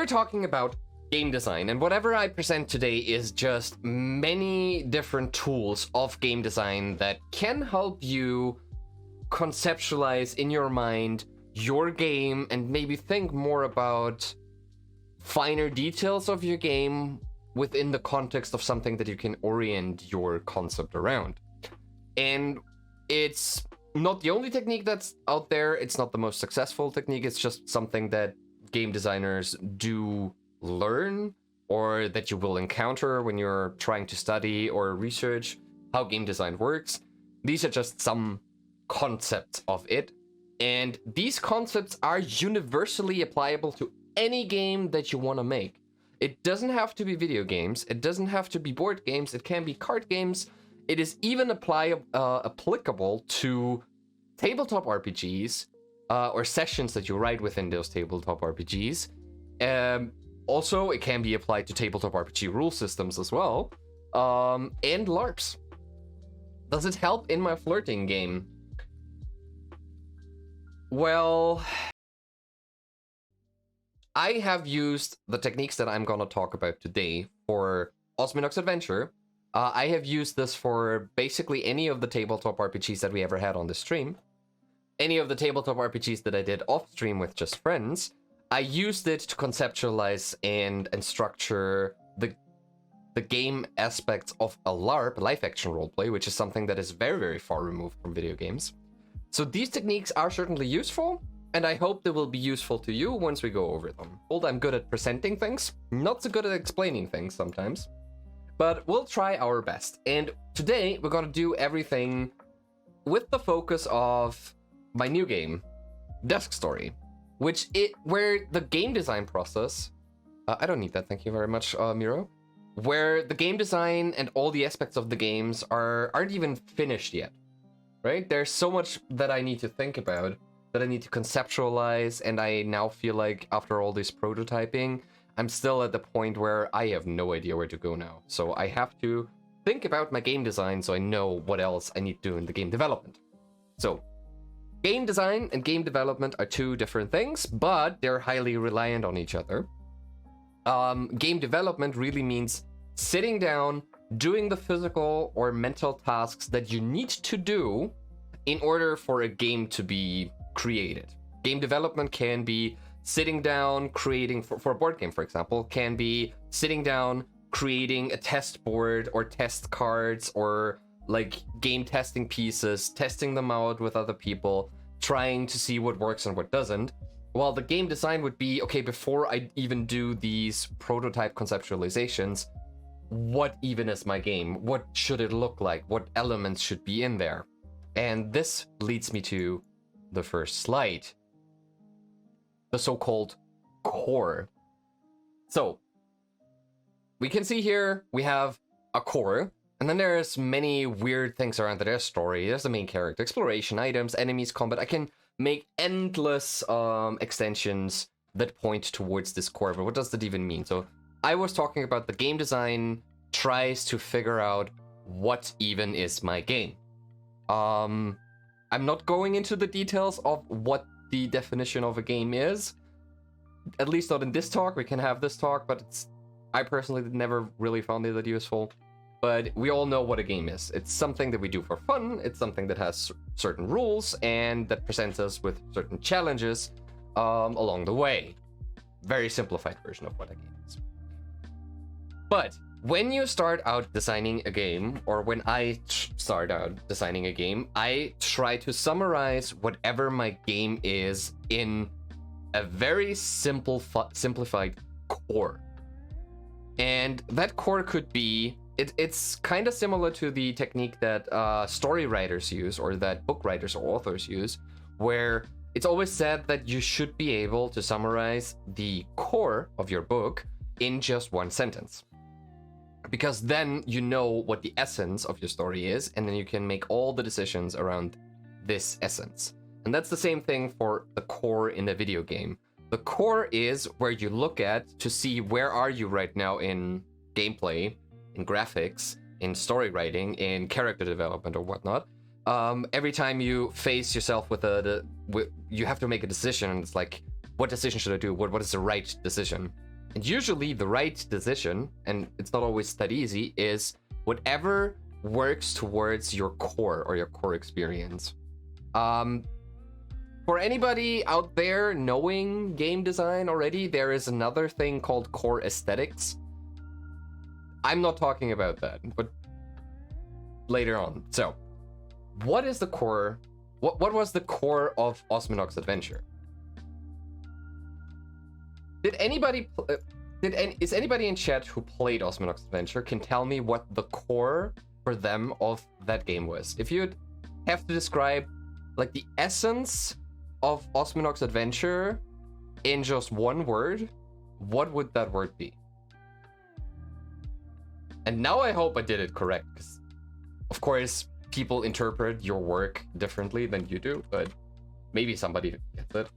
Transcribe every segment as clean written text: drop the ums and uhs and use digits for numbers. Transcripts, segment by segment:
we're talking about game design, and whatever I present today is just many different tools of game design that can help you conceptualize in your mind your game and maybe think more about finer details of your game within the context of something that you can orient your concept around. And it's not the only technique that's out there. It's not the most successful technique. It's just something that game designers do learn, or that you will encounter when you're trying to study or research how game design works. These are just some concepts of it. And these concepts are universally applicable to any game that you want to make. It doesn't have to be video games. It doesn't have to be board games. It can be card games. It is even applicable to tabletop RPGs or sessions that you write within those tabletop RPGs. Also, it can be applied to tabletop RPG rule systems as well. And LARPs. Does it help in my flirting game? Well, I have used the techniques that I'm going to talk about today for Osminox Adventure. I have used this for basically any of the tabletop RPGs that we ever had on the stream. Any of the tabletop RPGs that I did off stream with just friends. I used it to conceptualize and structure the game aspects of a LARP, live action roleplay, which is something that is very, very far removed from video games. So these techniques are certainly useful, and I hope they will be useful to you once we go over them. I'm good at presenting things, not so good at explaining things sometimes, but we'll try our best. And today we're gonna do everything with the focus of my new game, Desk Story, where the game design process, I don't need that, thank you very much, Miro, where the game design and all the aspects of the games aren't even finished yet. Right? There's so much that I need to think about, that I need to conceptualize, and I now feel like after all this prototyping, I'm still at the point where I have no idea where to go now. So I have to think about my game design so I know what else I need to do in the game development. So, game design and game development are two different things, but they're highly reliant on each other. Game development really means sitting down, doing the physical or mental tasks that you need to do in order for a game to be created. Game development can be sitting down, creating, for a board game, for example, can be sitting down, creating a test board or test cards or like game testing pieces, testing them out with other people, trying to see what works and what doesn't. While the game design would be, okay, before I even do these prototype conceptualizations, what even is my game? What should it look like? What elements should be in there? And this leads me to the first slide, the so-called core. So we can see here we have a core, and then there's many weird things around it. There's story, there's the main character, exploration, items, enemies, combat. I can make endless extensions that point towards this core, but what does that even mean? So I was talking about the game design tries to figure out what even is my game. I'm not going into the details of what the definition of a game is. At least not in this talk. We can have this talk, but I personally never really found it that useful. But we all know what a game is. It's something that we do for fun. It's something that has certain rules and that presents us with certain challenges along the way. Very simplified version of what a game is. But when you start out designing a game, or when I start out designing a game, I try to summarize whatever my game is in a very simplified core. And that core could be, it's kind of similar to the technique that story writers use, or that book writers or authors use, where it's always said that you should be able to summarize the core of your book in just one sentence. Because then you know what the essence of your story is, and then you can make all the decisions around this essence. And that's the same thing for the core in a video game. The core is where you look at to see where are you right now in gameplay, in graphics, in story writing, in character development or whatnot. Every time you face yourself with you have to make a decision, and it's like, what decision should I do? What is the right decision? And usually the right decision, and it's not always that easy, is whatever works towards your core or your core experience. For anybody out there knowing game design already, there is another thing called core aesthetics. I'm not talking about that, but later on. So, what is the core? What was the core of Osminox Adventure? Did anybody is anybody in chat who played Osminox Adventure can tell me what the core for them of that game was? If you'd have to describe like the essence of Osminox Adventure in just one word, what would that word be? And now I hope I did it correct, because of course people interpret your work differently than you do, but maybe somebody gets it.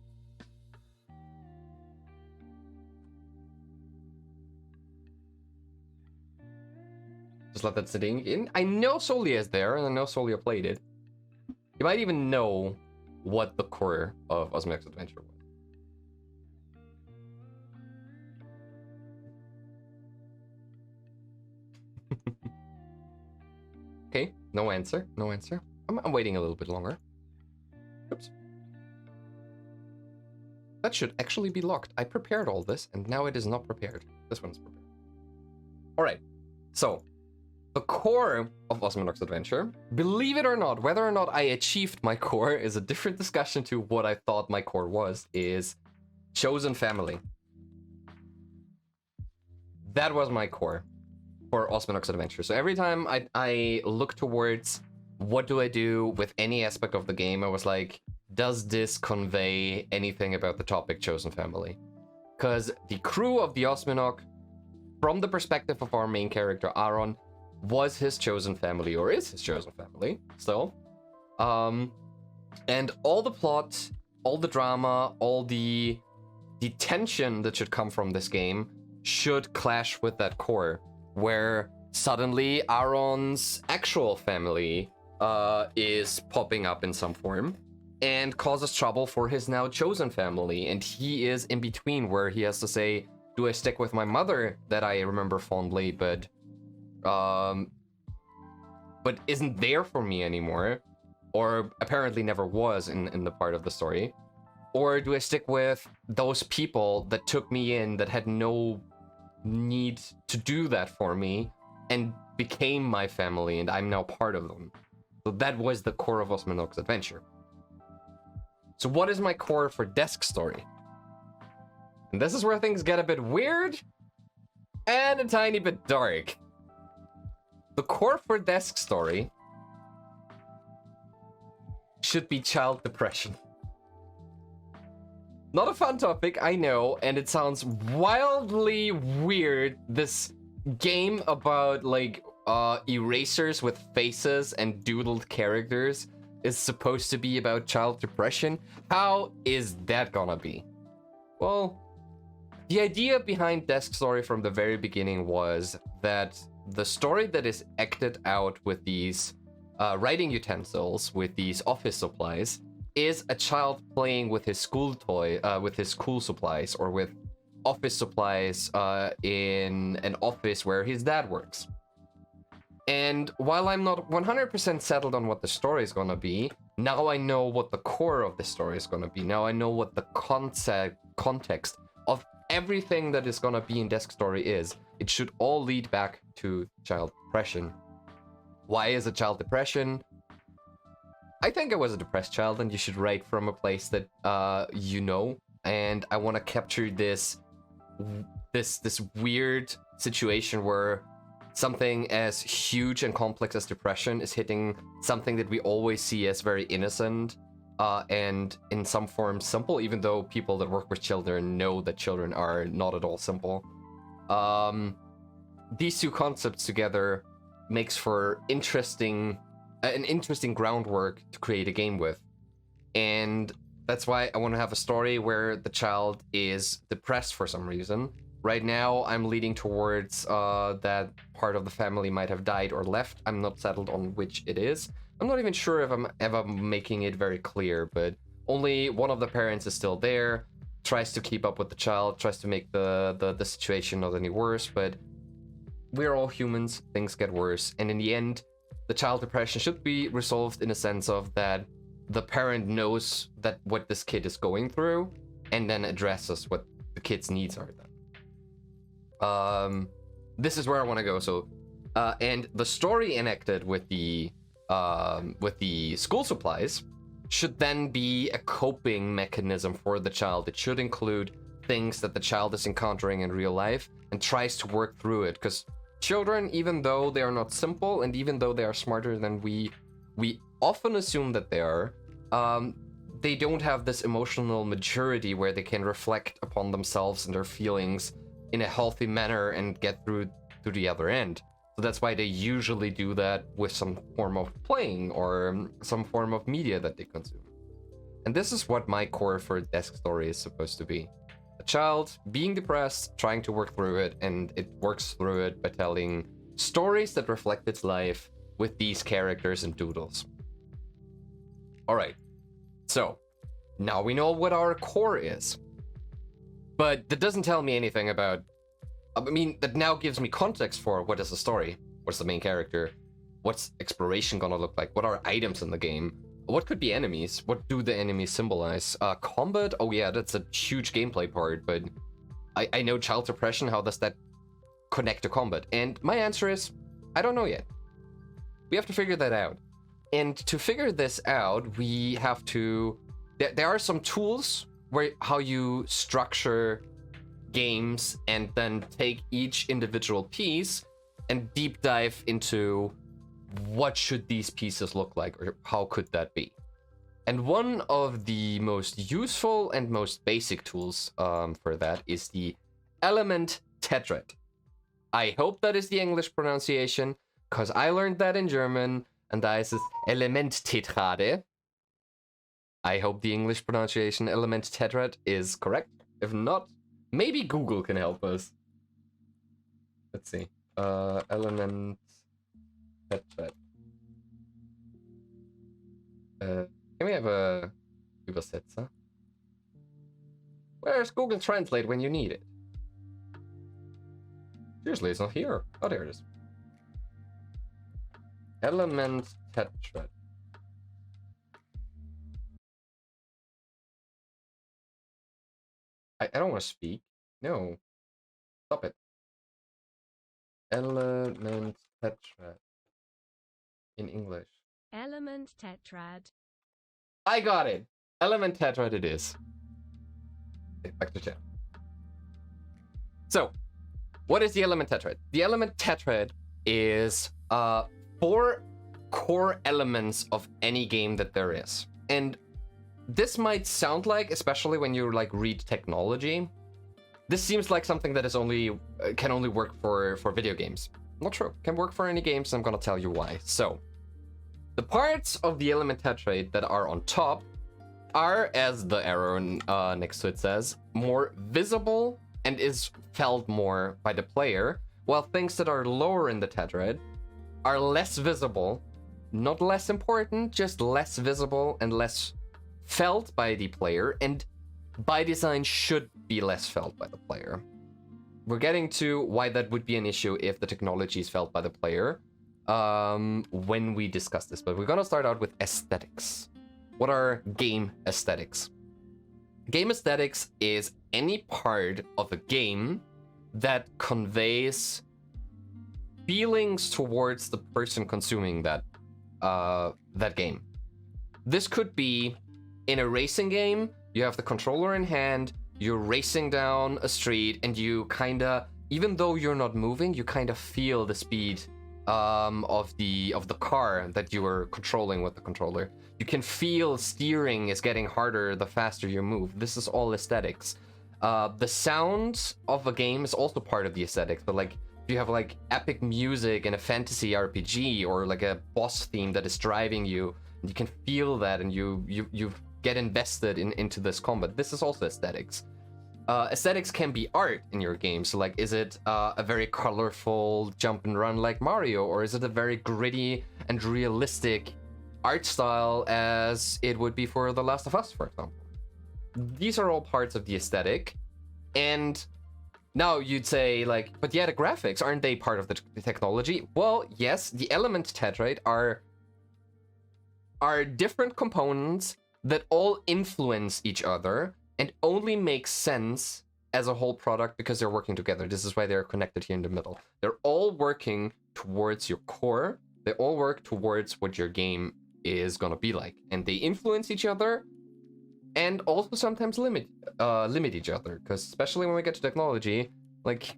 Just let that sitting in. I know Solia is there, and I know Solia played it. You might even know what the core of Osminox Adventure was. Okay, no answer, no answer. I'm waiting a little bit longer. Oops. That should actually be locked. I prepared all this, and now it is not prepared. This one's prepared. All right, so the core of Osminox Adventure, believe it or not, whether or not I achieved my core is a different discussion to what I thought my core was, is chosen family. That was my core for Osminox Adventure. So every time I look towards what do I do with any aspect of the game, I was like, does this convey anything about the topic chosen family? Because the crew of the Osminox, from the perspective of our main character, Aaron, was his chosen family, or is his chosen family still. And all the plot, all the drama, all the tension that should come from this game should clash with that core, where suddenly Aaron's actual family is popping up in some form and causes trouble for his now chosen family, and he is in between, where he has to say, do I stick with my mother that I remember fondly but isn't there for me anymore, or apparently never was in the part of the story, or do I stick with those people that took me in, that had no need to do that for me and became my family, and I'm now part of them? So that was the core of Osminox Adventure. So what is my core for Desk Story? And this is where things get a bit weird and a tiny bit dark. The core for Desk Story should be child depression. Not a fun topic, I know, and it sounds wildly weird. This game about like erasers with faces and doodled characters is supposed to be about child depression. How is that gonna be? Well, the idea behind Desk Story from the very beginning was that the story that is acted out with these writing utensils, with these office supplies, is a child playing with his school toy, with his school supplies, or with office supplies in an office where his dad works. And while I'm not 100% settled on what the story is gonna be, now I know what the core of the story is gonna be. Now I know what the context of everything that is gonna be in Desk Story is. It should all lead back to child depression. Why is it child depression? I think I was a depressed child, and you should write from a place that you know. And I want to capture this weird situation where something as huge and complex as depression is hitting something that we always see as very innocent and in some form simple, even though people that work with children know that children are not at all simple. These two concepts together makes for an interesting groundwork to create a game with. And that's why I want to have a story where the child is depressed for some reason. Right now, I'm leading towards that part of the family might have died or left. I'm not settled on which it is. I'm not even sure if I'm ever making it very clear, but only one of the parents is still there. tries to keep up with the child, tries to make the situation not any worse, but we're all humans, things get worse, and in the end, the child depression should be resolved in a sense of that the parent knows that what this kid is going through, and then addresses what the kid's needs are then. This is where I want to go. So, and the story enacted with the school supplies should then be a coping mechanism for the child. It should include things that the child is encountering in real life and tries to work through it. Because children, even though they are not simple and even though they are smarter than we often assume that they are, they don't have this emotional maturity where they can reflect upon themselves and their feelings in a healthy manner and get through to the other end. So that's why they usually do that with some form of playing or some form of media that they consume. And this is what my core for Desk Story is supposed to be. A child being depressed, trying to work through it, and it works through it by telling stories that reflect its life with these characters and doodles. Alright, so now we know what our core is. But that doesn't tell me anything about... I mean, that now gives me context for what is the story, what's the main character, what's exploration gonna look like, what are items in the game, what could be enemies, what do the enemies symbolize, combat, oh yeah, that's a huge gameplay part, but I know child depression, how does that connect to combat? And my answer is, I don't know yet. We have to figure that out. And to figure this out, we have to... There are some tools where how you structure games and then take each individual piece and deep dive into what should these pieces look like, or how could that be. And one of the most useful and most basic tools for that is the Element Tetrad. I hope that is the English pronunciation, because I learned that in German, and that is Element Tetrad. I hope the English pronunciation Element Tetrad is correct. If not, maybe Google can help us. Let's see. Element Tetrad. Can we have a Übersetzer? Where's Google Translate when you need it? Seriously, it's not here. Oh, there it is. Element Tetrad. I don't want to speak. No. Stop it. Element Tetrad. In English. Element Tetrad. I got it. Element Tetrad it is. Okay, back to chat. So, what is the Element Tetrad? The Element Tetrad is 4 core elements of any game that there is. And this might sound like, especially when you like read technology, this seems like something that is only can only work for video games. Not true. Can work for any games, and I'm gonna tell you why. So, the parts of the Element Tetrad that are on top are, as the arrow next to it says, more visible and is felt more by the player, while things that are lower in the tetrad are less visible, not less important, just less visible and less felt by the player, and by design should be less felt by the player. We're getting to why that would be an issue if the technology is felt by the player when we discuss this, but we're gonna start out with aesthetics. What are game aesthetics? Game aesthetics is any part of a game that conveys feelings towards the person consuming that game. This could be in a racing game. You have the controller in hand, you're racing down a street, and you kinda, even though you're not moving, you kind of feel the speed of the car that you are controlling with the controller. You can feel steering is getting harder the faster you move. This is all aesthetics. The sound of a game is also part of the aesthetics, but like if you have like epic music in a fantasy RPG or like a boss theme that is driving you, you can feel that, and you get invested into this combat. This is also aesthetics. Aesthetics can be art in your game. So like, is it a very colorful jump and run like Mario, or is it a very gritty and realistic art style as it would be for The Last of Us, for example? these are all parts of the aesthetic. And now you'd say, like, but yeah, the graphics, aren't they part of the technology? Well, yes, the Element Tetrad are different components that all influence each other and only make sense as a whole product because they're working together. This is why they're connected here in the middle. They're all working towards your core. They all work towards what your game is gonna be like. And they influence each other and also sometimes limit each other. Because especially when we get to technology, like,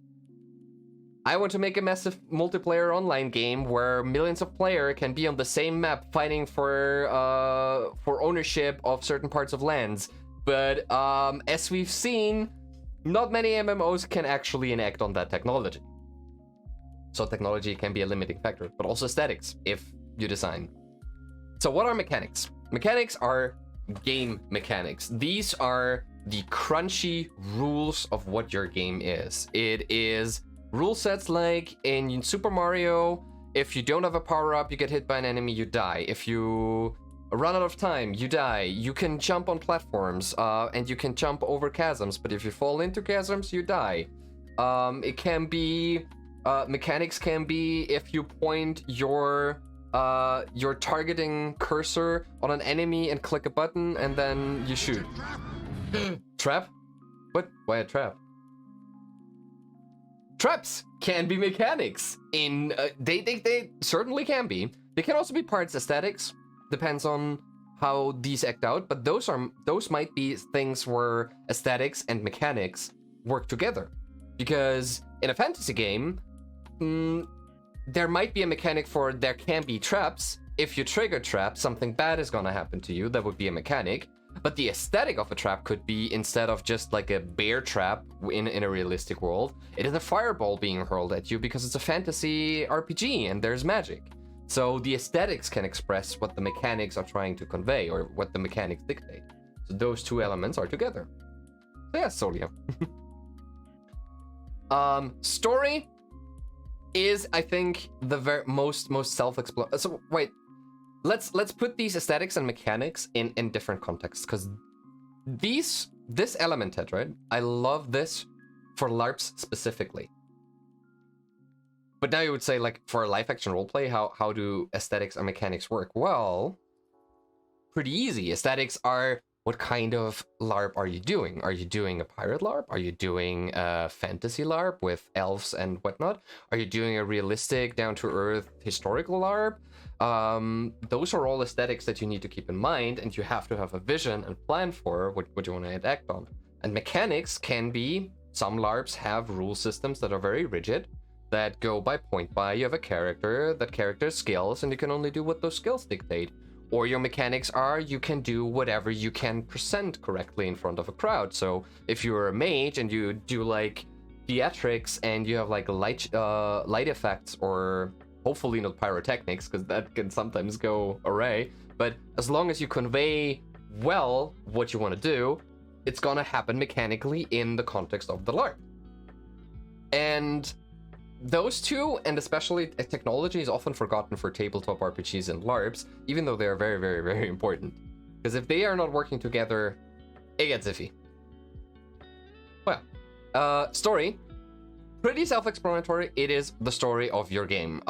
I want to make a massive multiplayer online game where millions of players can be on the same map fighting for ownership of certain parts of lands. But as we've seen, not many MMOs can actually enact on that technology. So technology can be a limiting factor, but also aesthetics if you design. So what are mechanics? Mechanics are game mechanics. These are the crunchy rules of what your game is. It is rule sets like in Super Mario, if you don't have a power-up, you get hit by an enemy, you die. If you run out of time, you die. You can jump on platforms, and you can jump over chasms, but if you fall into chasms, you die. It can be... mechanics can be if you point your targeting cursor on an enemy and click a button, and then you shoot. Trap? What? Why a trap? Traps can be mechanics. They certainly can be. They can also be parts aesthetics. Depends on how these act out. But those might be things where aesthetics and mechanics work together. Because in a fantasy game, there might be a mechanic for there can be traps. If you trigger traps, something bad is gonna happen to you. That would be a mechanic. But the aesthetic of a trap could be, instead of just like a bear trap in a realistic world, it is a fireball being hurled at you because it's a fantasy RPG and there's magic. So the aesthetics can express what the mechanics are trying to convey or what the mechanics dictate. So those two elements are together. So yeah, Solia. Story is, I think, the most self-explanatory. So wait, let's put these aesthetics and mechanics in different contexts, because this Element Tetrad, I love this for LARPs specifically. But now you would say, like, for a live action roleplay, how do aesthetics and mechanics work? Well, pretty easy. Aesthetics are, what kind of LARP are you doing? Are you doing a pirate LARP? Are you doing a fantasy LARP with elves and whatnot? Are you doing a realistic, down-to-earth historical LARP? Those are all aesthetics that you need to keep in mind, and you have to have a vision and plan for what you want to enact on. And mechanics can be, some LARPs have rule systems that are very rigid, that go by point buy. You have a character, that character's skills, and you can only do what those skills dictate. Or your mechanics are, you can do whatever you can present correctly in front of a crowd. So if you're a mage and you do like theatrics and you have like light effects, or hopefully not pyrotechnics, because that can sometimes go awry. But as long as you convey well what you want to do, it's gonna happen mechanically in the context of the LARP. And those two, and especially technology, is often forgotten for tabletop RPGs and LARPs, even though they are very, very, very important. Because if they are not working together, it gets iffy. Well, story. Pretty self-explanatory. It is the story of your game.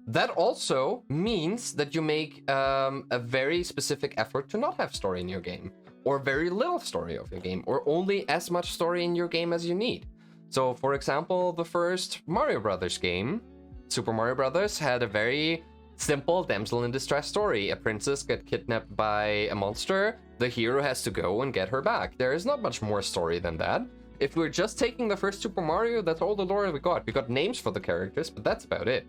That also means that you make a very specific effort to not have story in your game, or very little story of your game, or only as much story in your game as you need. So, for example, the first Mario Brothers game, Super Mario Brothers, had a very simple damsel in distress story. A princess got kidnapped by a monster. The hero has to go and get her back. There is not much more story than that. If we're just taking the first Super Mario, that's all the lore we got. We got names for the characters, but that's about it.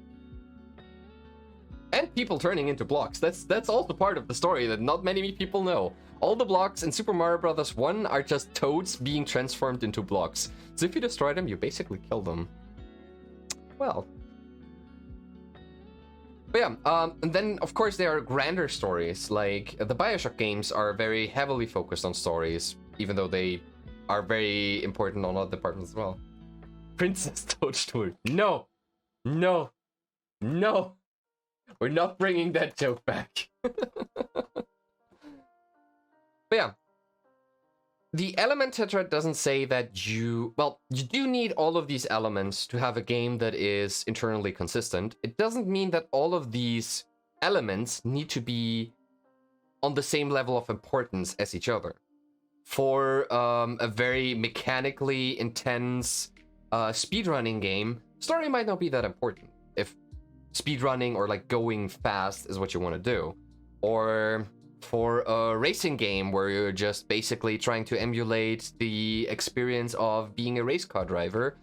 And people turning into blocks. That's also part of the story that not many people know. All the blocks in Super Mario Bros. 1 are just toads being transformed into blocks. So if you destroy them, you basically kill them. Well. But yeah, and then of course there are grander stories. Like the BioShock games are very heavily focused on stories, even though they are very important on other departments as well. Princess Toadstool. No! No! No! We're not bringing that joke back. But yeah, the Element Tetrad doesn't say that you do need all of these elements to have a game that is internally consistent. It doesn't mean that all of these elements need to be on the same level of importance as each other. For a very mechanically intense speedrunning game, story might not be that important. If speedrunning or like going fast is what you want to do. Or for a racing game where you're just basically trying to emulate the experience of being a race car driver,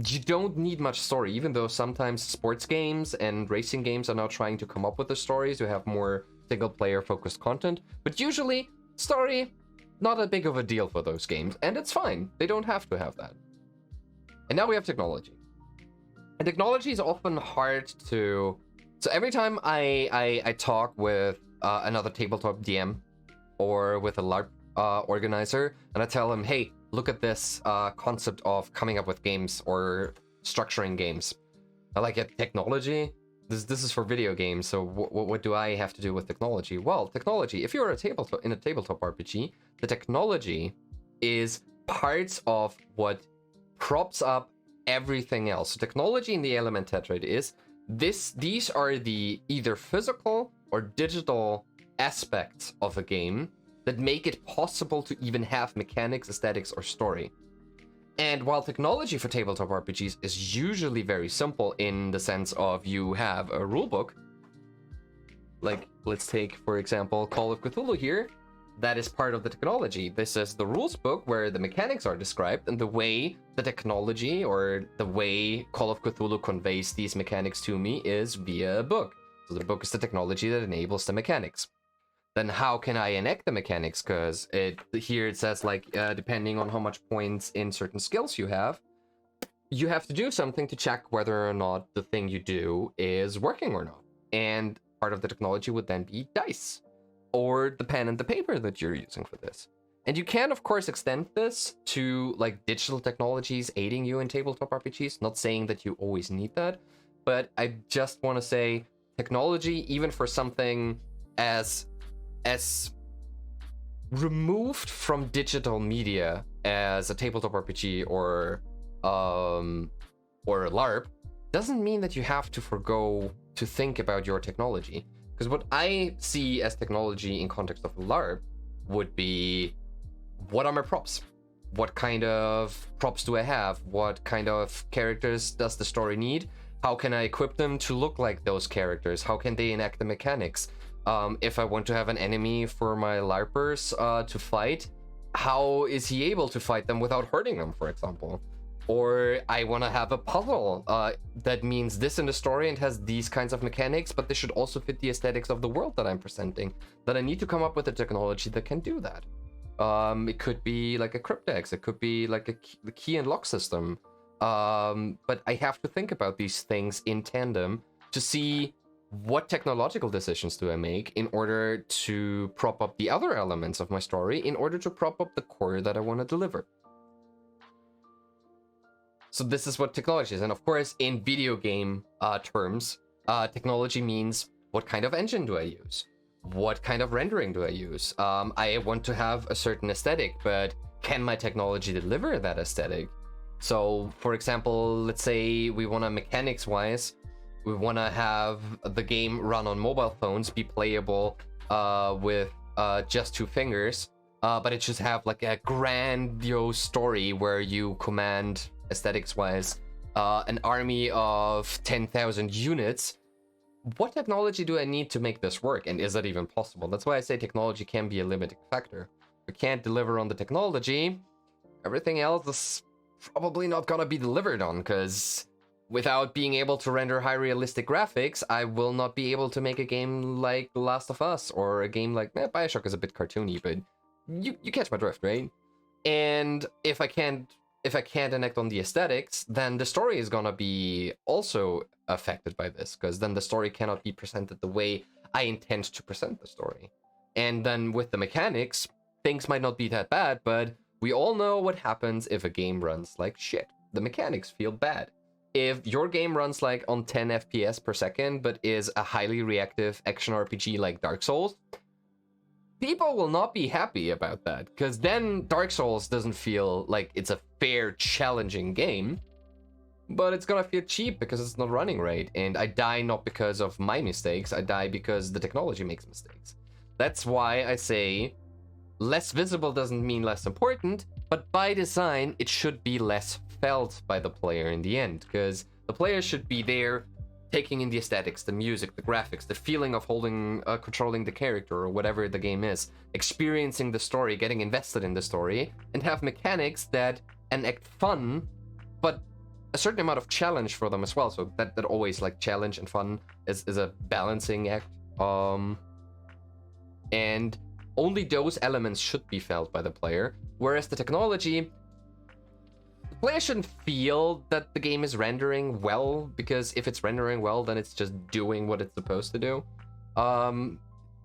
you don't need much story, even though sometimes sports games and racing games are now trying to come up with the stories to have more single player focused content. But usually, story, not a big of a deal for those games, and it's fine. They don't have to have that. And now we have technology. And technology is often hard to... So every time I talk with another tabletop DM or with a LARP organizer, and I tell him, hey, look at this concept of coming up with games or structuring games. I like it. Technology? This is for video games, so what do I have to do with technology? Well, technology, if you're in a tabletop RPG, the technology is parts of what props up everything else. So technology in the Element Tetrad is these are the either physical or digital aspects of a game that make it possible to even have mechanics, aesthetics, or story. And while technology for tabletop RPGs is usually very simple in the sense of you have a rulebook, like let's take, for example, Call of Cthulhu here, that is part of the technology. This is the rules book where the mechanics are described, and the way the technology or the way Call of Cthulhu conveys these mechanics to me is via a book. So the book is the technology that enables the mechanics. Then how can I enact the mechanics? Because here it says, like, depending on how much points in certain skills you have to do something to check whether or not the thing you do is working or not. And part of the technology would then be dice, or the pen and the paper that you're using for this. And you can, of course, extend this to, like, digital technologies aiding you in tabletop RPGs. Not saying that you always need that, but I just want to say technology, even for something as removed from digital media as a tabletop RPG or a LARP, doesn't mean that you have to forgo to think about your technology. Because what I see as technology in context of a LARP would be, what are my props? What kind of props do I have? What kind of characters does the story need? How can I equip them to look like those characters? How can they enact the mechanics? If I want to have an enemy for my LARPers to fight, how is he able to fight them without hurting them, for example? Or I want to have a puzzle that means this in the story and has these kinds of mechanics, but this should also fit the aesthetics of the world that I'm presenting. That I need to come up with a technology that can do that. It could be like a cryptex, it could be like a key and lock system. But I have to think about these things in tandem to see what technological decisions do I make in order to prop up the other elements of my story, in order to prop up the core that I want to deliver. So this is what technology is. And of course, in video game terms, technology means, what kind of engine do I use? What kind of rendering do I use? I want to have a certain aesthetic, but can my technology deliver that aesthetic? So, for example, let's say we want to, mechanics-wise, we want to have the game run on mobile phones, be playable with just 2 fingers, but it should have like a grandiose story where you command, aesthetics-wise, an army of 10,000 units. What technology do I need to make this work, and is that even possible? That's why I say technology can be a limiting factor. If we can't deliver on the technology, everything else is probably not gonna be delivered on, because without being able to render high realistic graphics, I will not be able to make a game like The Last of Us, or a game like Bioshock is a bit cartoony, but you catch my drift, right? And if I can't enact on the aesthetics, then the story is gonna be also affected by this, because then the story cannot be presented the way I intend to present the story. And then with the mechanics, things might not be that bad, but we all know what happens if a game runs like shit. The mechanics feel bad. If your game runs like on 10 FPS per second, but is a highly reactive action RPG like Dark Souls, people will not be happy about that, because then Dark Souls doesn't feel like it's a fair, challenging game, but it's gonna feel cheap because it's not running right, and I die not because of my mistakes, I die because the technology makes mistakes. That's why I say less visible doesn't mean less important, but by design, it should be less felt by the player in the end, because the player should be there taking in the aesthetics, the music, the graphics, the feeling of controlling the character or whatever the game is, experiencing the story, getting invested in the story, and have mechanics that enact fun, but a certain amount of challenge for them as well. So that always, like, challenge and fun is a balancing act. And only those elements should be felt by the player, whereas the technology, the player shouldn't feel that the game is rendering well, because if it's rendering well, then it's just doing what it's supposed to do.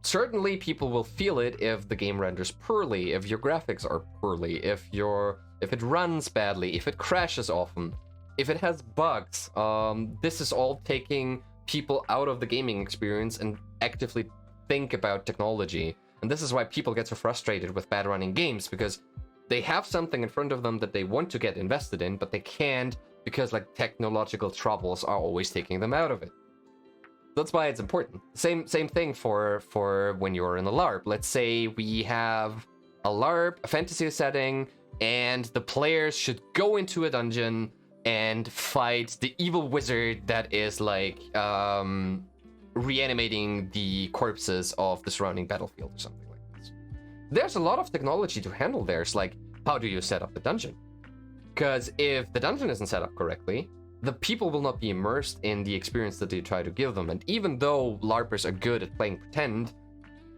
Certainly people will feel it if the game renders poorly, if your graphics are poorly, if it runs badly, if it crashes often, if it has bugs. This is all taking people out of the gaming experience and actively think about technology. And this is why people get so frustrated with bad running games, because they have something in front of them that they want to get invested in, but they can't because, like, technological troubles are always taking them out of it. That's why it's important. Same thing for when you're in a LARP. Let's say we have a LARP, a fantasy setting, and the players should go into a dungeon and fight the evil wizard that is, like, reanimating the corpses of the surrounding battlefield or something like this. There's a lot of technology to handle there. It's like, how do you set up the dungeon? Because if the dungeon isn't set up correctly, the people will not be immersed in the experience that they try to give them. And even though LARPers are good at playing pretend,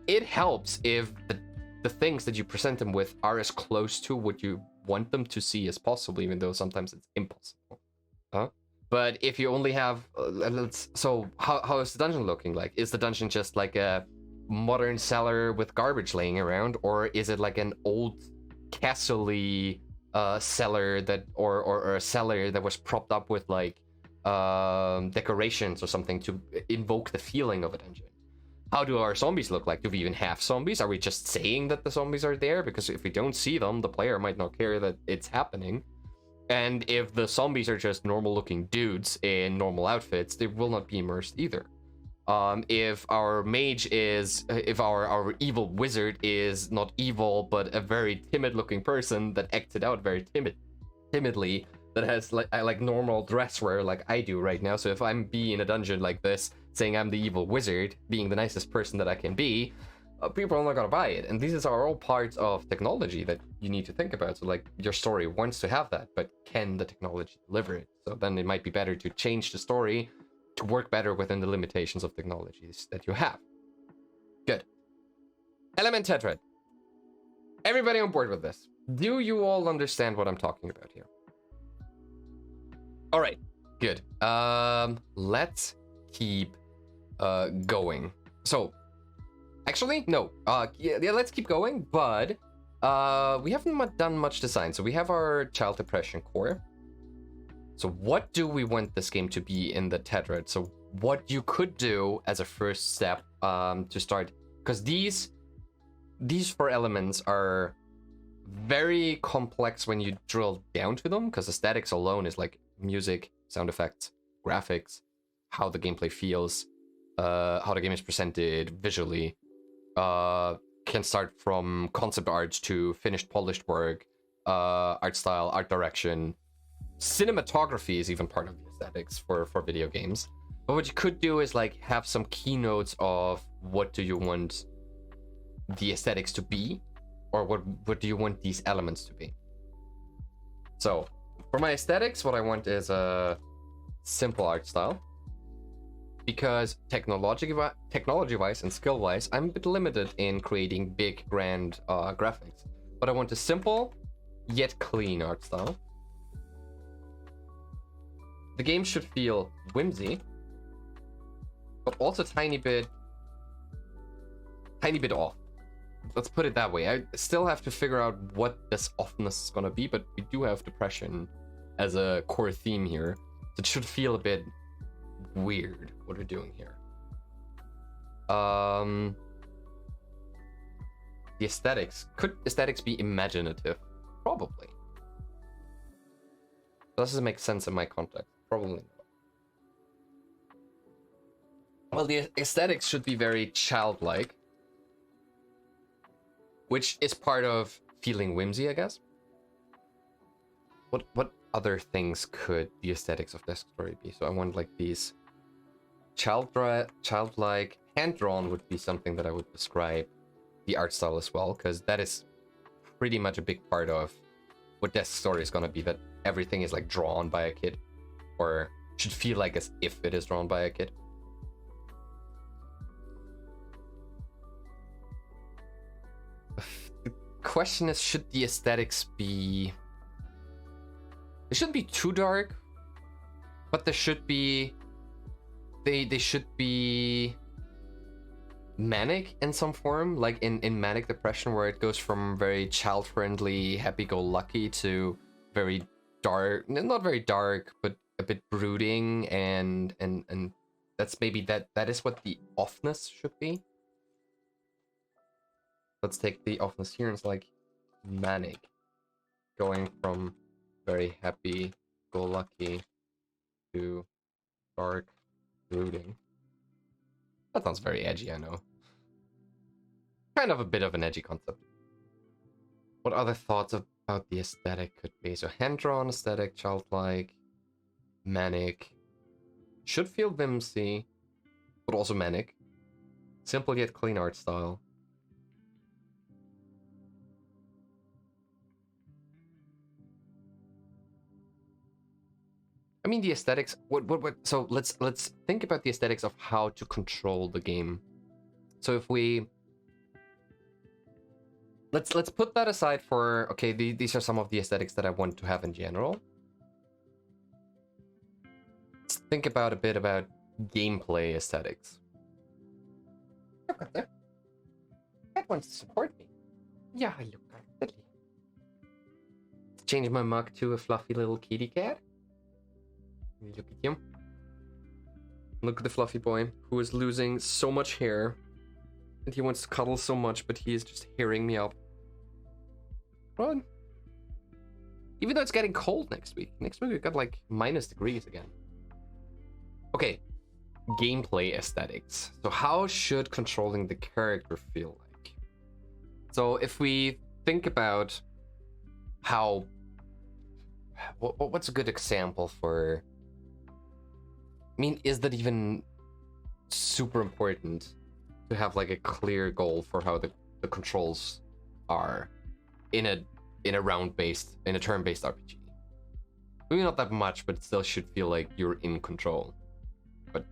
it helps if the things that you present them with are as close to what you want them to see as possible, even though sometimes it's impossible. But if you only have, so how is the dungeon looking like? Is the dungeon just like a modern cellar with garbage laying around, or is it like an old castle-y cellar that, or a cellar that was propped up with, like, decorations or something to invoke the feeling of a dungeon? How do our zombies look like? Do we even have zombies? Are we just saying that the zombies are there? Because if we don't see them, the player might not care that it's happening. And if the zombies are just normal looking dudes in normal outfits, they will not be immersed either. If our mage is, if our evil wizard is not evil, but a very timid looking person that acted out very timidly, that has like normal dress wear like I do right now. So if I'm in a dungeon like this, saying I'm the evil wizard, being the nicest person that I can be, people are not gonna buy it. And these are all parts of technology that you need to think about. So, like, your story wants to have that, but can the technology deliver it? So then it might be better to change the story to work better within the limitations of technologies that you have. Good. Element Tetrad. Everybody on board with this? Do you all understand what I'm talking about here? All right, good. Let's keep going. So, actually, no. Yeah, let's keep going, but we haven't done much design. So we have our child depression core. So what do we want this game to be in the Tetrad? So what you could do as a first step to start, because these 4 elements are very complex when you drill down to them, because aesthetics alone is like music, sound effects, graphics, how the gameplay feels, how the game is presented visually, can start from concept art to finished polished work, art style, art direction. Cinematography is even part of the aesthetics for video games. But what you could do is, like, have some keynotes of what do you want the aesthetics to be, or what do you want these elements to be. So for my aesthetics, what I want is a simple art style, because technology-wise and skill-wise, I'm a bit limited in creating big, grand graphics. But I want a simple yet clean art style. The game should feel whimsy, but also tiny bit off. Let's put it that way. I still have to figure out what this offness is gonna be, but we do have depression as a core theme here. So it should feel a bit weird what we're doing here. the aesthetics. Could aesthetics be imaginative? Probably. Does this make sense in my context? Probably not. Well, the aesthetics should be very childlike, which is part of feeling whimsy, I guess. What other things could the aesthetics of Desk Story be? So I want like these childlike, hand-drawn would be something that I would describe the art style as well, because that is pretty much a big part of what Desk Story is gonna be, that everything is like drawn by a kid, or should feel like as if it is drawn by a kid. The question is, should the aesthetics be... They shouldn't be too dark, but they should be... They should be manic in some form, like in manic depression, where it goes from very child-friendly, happy-go-lucky to very dark, not very dark, but a bit brooding, and that's maybe that is what the offness should be. Let's take the offness here, and it's like manic, going from very happy-go-lucky to dark, brooding. That sounds very edgy, I know. Kind of a bit of an edgy concept. What other thoughts about the aesthetic could be? So hand-drawn aesthetic, childlike, manic. Should feel whimsy, but also manic. Simple yet clean art style. I mean, the aesthetics. So let's think about the aesthetics of how to control the game. So if we let's put that aside for, okay, these are some of the aesthetics that I want to have in general. Let's think about a bit about gameplay aesthetics. Look at that. Cat wants to support me. Yeah, look at that. Change my mug to a fluffy little kitty cat. Look at him. Look at the fluffy boy who is losing so much hair. And he wants to cuddle so much, but he is just hairing me up. Run. Even though it's getting cold next week. Next week we've got like -degrees again. Okay. Gameplay aesthetics. So how should controlling the character feel like? So if we think about how... What's a good example for... I mean, is that even super important to have like a clear goal for how the controls are in a turn-based RPG? Maybe not that much, but it still should feel like you're in control. But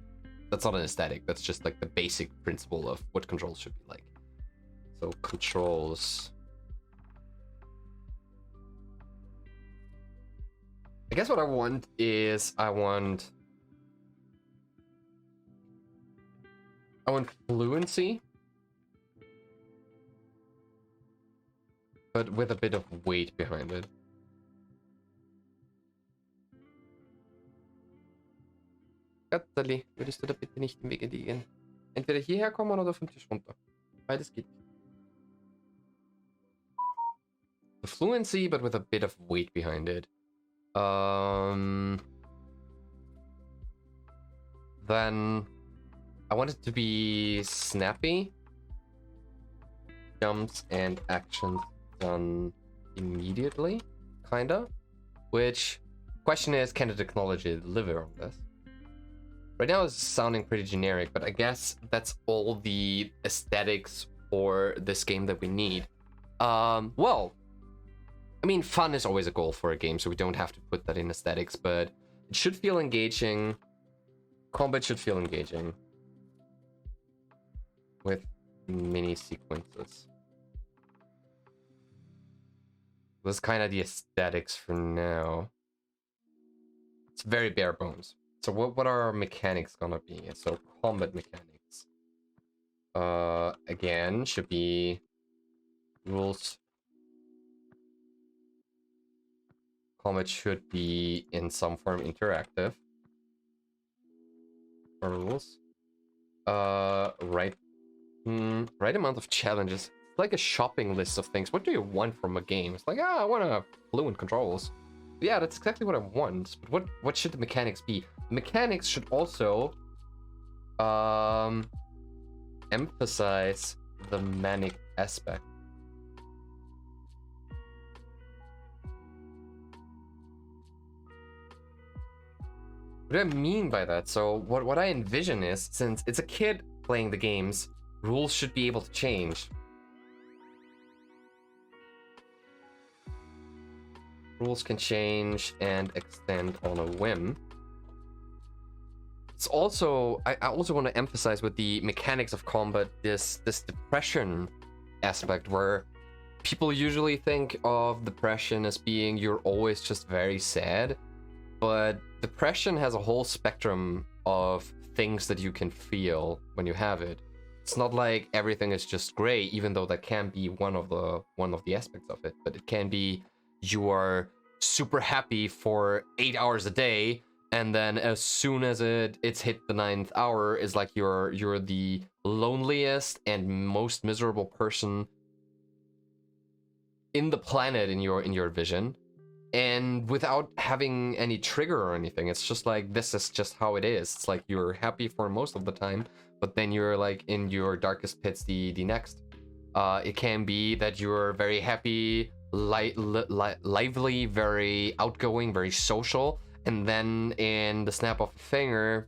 that's not an aesthetic. That's just like the basic principle of what controls should be like. So controls. I guess what I want is I want fluency, but with a bit of weight behind it. Katterli, würdest du da bitte nicht im Wege liegen? Entweder hierher kommen oder vom Tisch runter. Beides geht. The fluency, but with a bit of weight behind it. Then I want it to be snappy. Jumps and actions done immediately, kinda. Which, question is, can the technology deliver on this? Right now it's sounding pretty generic, but I guess that's all the aesthetics for this game that we need. Well, I mean, fun is always a goal for a game, so we don't have to put that in aesthetics, but it should feel engaging. Combat should feel engaging. With mini sequences. That's kind of the aesthetics for now. It's very bare bones. So what are our mechanics gonna be? So combat mechanics. Again, should be rules. Combat should be in some form interactive. Rules. Right amount of challenges. like a shopping list of things. What do you want from a game? It's like, I want a fluent controls. Yeah, that's exactly what I want. But what should the mechanics be? The mechanics should also emphasize the manic aspect. What do I mean by that? So what I envision is, since it's a kid playing the games, rules should be able to change. Rules can change and extend on a whim. It's also, I also want to emphasize with the mechanics of combat this depression aspect, where people usually think of depression as being you're always just very sad, but depression has a whole spectrum of things that you can feel when you have it. It's not like everything is just gray, even though that can be one of the aspects of it, but it can be you are super happy for 8 hours a day, and then as soon as it's hit the 9th hour, is like you're the loneliest and most miserable person in the planet in your vision, and without having any trigger or anything. It's just like, this is just how it is. It's like you're happy for most of the time, but then you're like in your darkest pits the next. It can be that you're very happy, lively, very outgoing, very social, and then in the snap of a finger,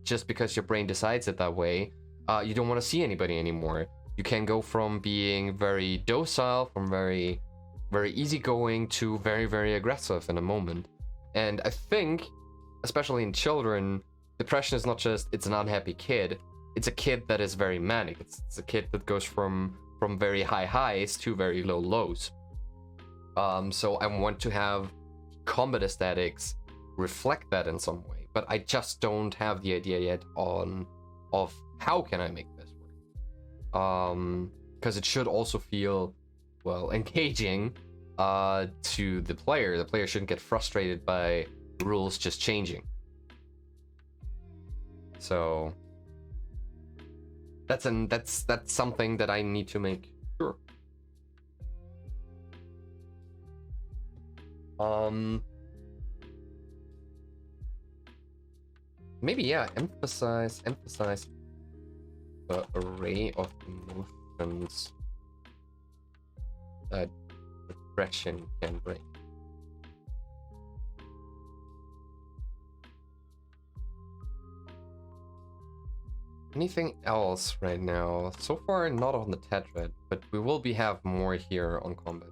just because your brain decides it that way, you don't want to see anybody anymore. You can go from being very docile, from very easygoing, to very, very aggressive in a moment. And I think, especially in children, depression is not just, it's an unhappy kid, it's a kid that is very manic. It's a kid that goes from very high highs to very low lows. So I want to have combat aesthetics reflect that in some way, but I just don't have the idea yet of how can I make this work. Because it should also feel, well, engaging to the player. The player shouldn't get frustrated by rules just changing. So that's something that I need to make sure. Maybe, yeah, emphasize the array of emotions that depression can bring. Anything else right now? So far, not on the Tetrad, but we will have more here on combat.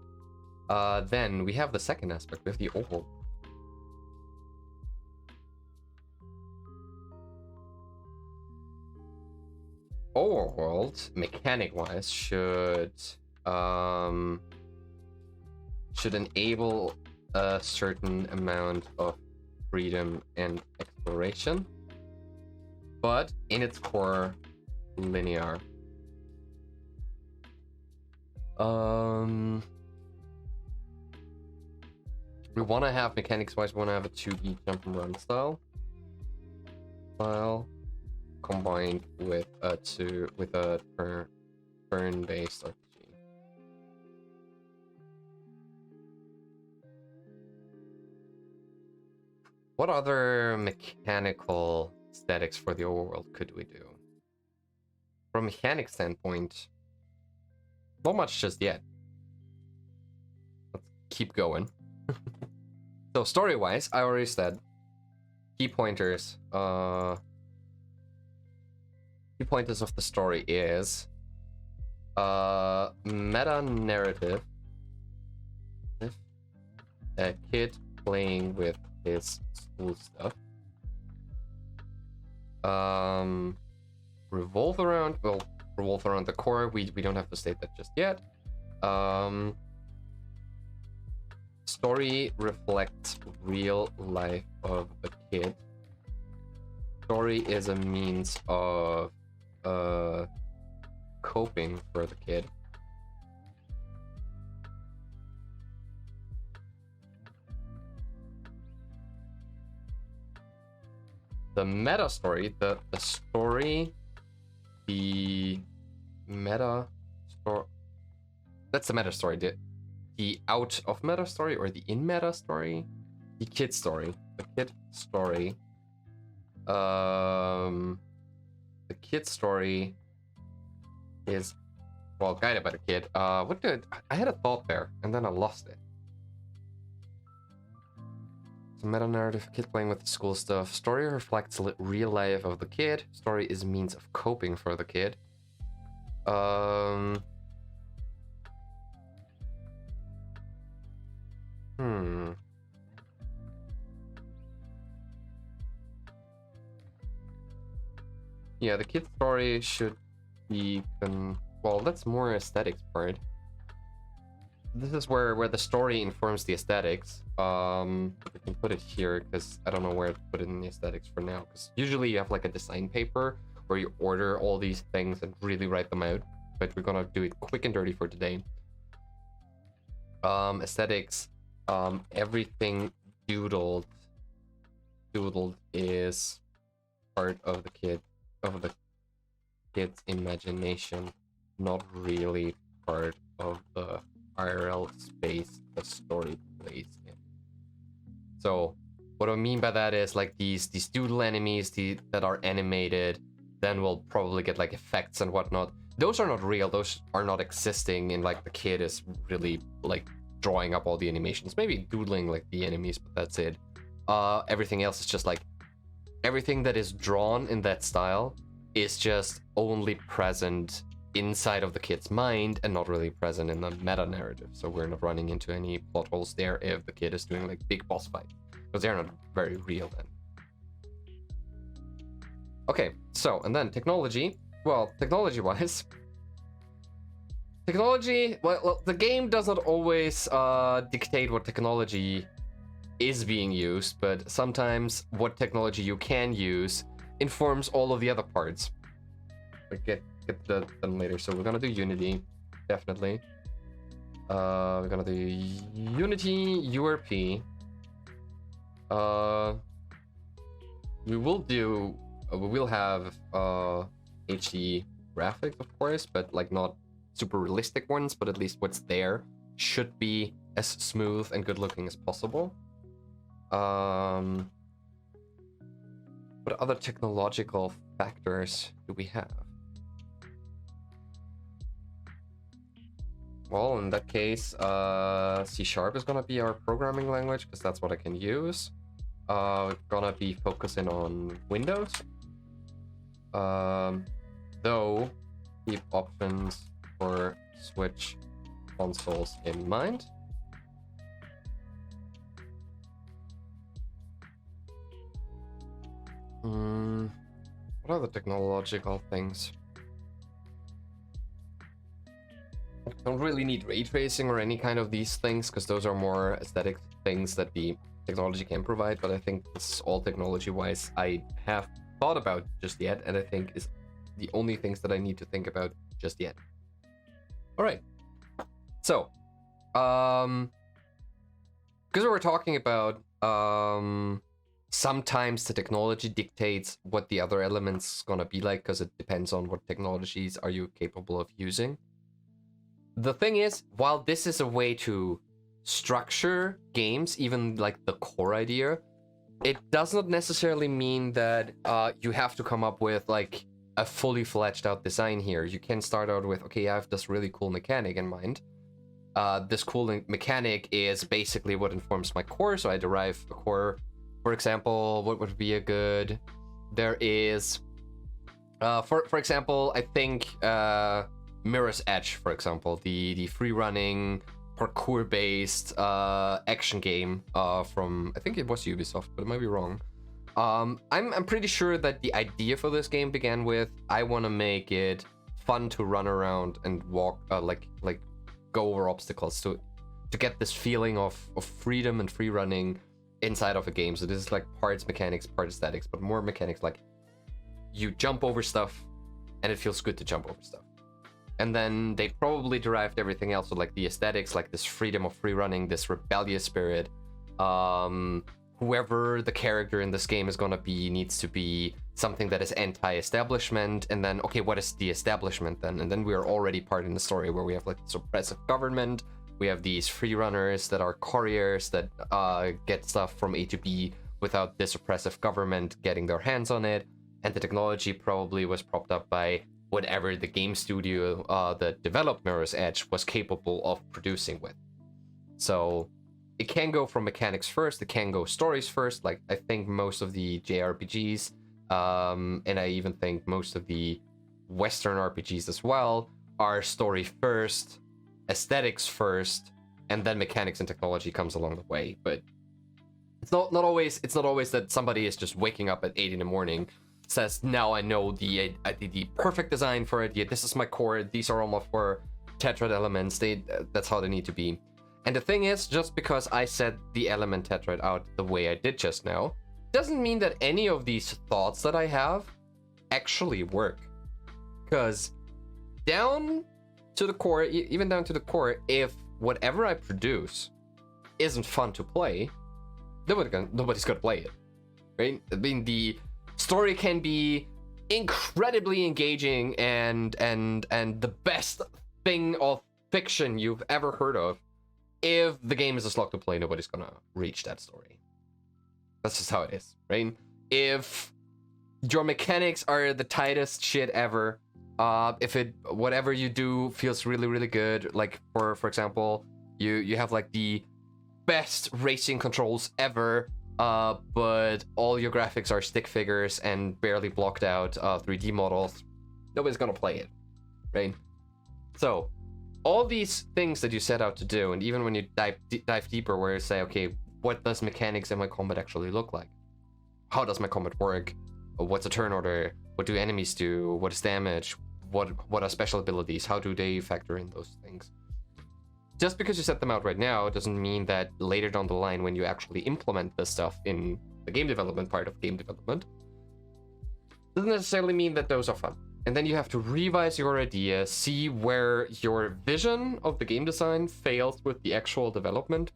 Then we have the second aspect. We have the overworld. Overworld, mechanic-wise, should enable a certain amount of freedom and exploration, but in its core, linear. We want to have mechanics-wise, we want to have a 2D jump and run style, combined with a turn-based RPG. What other mechanical aesthetics for the overworld could we do? From a mechanic standpoint, not much just yet. Let's keep going. So story-wise, I already said key pointers. Key pointers of the story is meta narrative. A kid playing with his school stuff. Revolve around the core. We don't have to state that just yet. Story reflects real life of the kid. Story is a means of coping for the kid. The meta story, the meta story, that's the meta story. The out of meta story or the in meta story? The kid story. The kid story. The kid story is, well, guided by the kid. What did I had a thought there and then I lost it. It's a meta narrative, kid playing with the school stuff. Story reflects real life of the kid. Story is means of coping for the kid. Yeah, the kid story should be well, that's more aesthetics part. This is where the story informs the aesthetics. We can put it here because I don't know where to put it in the aesthetics for now. Because usually you have like a design paper where you order all these things and really write them out. But we're gonna do it quick and dirty for today. Aesthetics. Everything doodled is part of the kid's imagination, not really part of the IRL space the story plays in. So what I mean by that is like these doodle enemies that are animated, then we'll probably get like effects and whatnot. Those are not real, those are not existing, and like the kid is really like drawing up all the animations, maybe doodling like the enemies, but that's it. Everything else is just like everything that is drawn in that style is just only present inside of the kid's mind and not really present in the meta narrative. So we're not running into any plot holes there if the kid is doing like big boss fights, because they're not very real then. Okay, so and then technology. Well, technology-wise, well, the game doesn't always dictate what technology is being used, but sometimes what technology you can use informs all of the other parts. We get them later. So we're gonna do Unity, definitely. We're gonna do Unity URP. We will have HD graphics, of course, but like not super realistic ones, but at least what's there should be as smooth and good looking as possible. What other technological factors do we have? Well, in that case, C# is gonna be our programming language because that's what I can use. We're gonna be focusing on Windows. Though, keep options for Switch consoles in mind. What are the technological things? Don't really need ray tracing or any kind of these things because those are more aesthetic things that the technology can provide, but I think this is all technology-wise I have thought about just yet, and I think is the only things that I need to think about just yet. All right, so because we're talking about sometimes the technology dictates what the other elements gonna be like, because it depends on what technologies are you capable of using. The thing is, while this is a way to structure games, even like the core idea, it does not necessarily mean that you have to come up with like a fully fledged out design here. You can start out with, okay, I have this really cool mechanic in mind. This cool mechanic is basically what informs my core, so I derive the core. For example, what would be a good... There is... for example, I think Mirror's Edge, for example, the free-running, parkour-based action game from... I think it was Ubisoft, but it might be wrong. I'm pretty sure that the idea for this game began with, I want to make it fun to run around and walk, like go over obstacles to get this feeling of freedom and free running inside of a game. So this is like parts mechanics, part aesthetics, but more mechanics, like you jump over stuff and it feels good to jump over stuff. And then they probably derived everything else, so like the aesthetics, like this freedom of free running, this rebellious spirit, whoever the character in this game is gonna be needs to be something that is anti-establishment, and then, okay, what is the establishment then? And then we are already part in the story where we have like this oppressive government, we have these free runners that are couriers that get stuff from A to B without this oppressive government getting their hands on it, and the technology probably was propped up by whatever the game studio that developed Mirror's Edge was capable of producing with. So it can go from mechanics first, it can go stories first, like I think most of the JRPGs, and I even think most of the Western RPGs as well, are story first, aesthetics first, and then mechanics and technology comes along the way. But it's not always that somebody is just waking up at 8 in the morning, says, now I know the perfect design for it, yeah, this is my core, these are all my 4 Tetrad elements, that's how they need to be. And the thing is, just because I said the Element Tetrad out the way I did just now, doesn't mean that any of these thoughts that I have actually work. Because down to the core, even down to the core, if whatever I produce isn't fun to play, nobody's gonna play it, right? I mean, the story can be incredibly engaging and the best thing of fiction you've ever heard of. If the game is a slog to play, nobody's gonna reach that story. That's just how it is, right? If your mechanics are the tightest shit ever, if whatever you do feels really, really good, like for example, you have like the best racing controls ever, but all your graphics are stick figures and barely blocked out 3D models, nobody's gonna play it, right? So all these things that you set out to do, and even when you dive deeper, where you say, okay, what does mechanics in my combat actually look like? How does my combat work? What's a turn order? What do enemies do? What is damage? What are special abilities? How do they factor in those things? Just because you set them out right now doesn't mean that later down the line, when you actually implement this stuff in the game development part of game development, doesn't necessarily mean that those are fun. And then you have to revise your idea, see where your vision of the game design fails with the actual development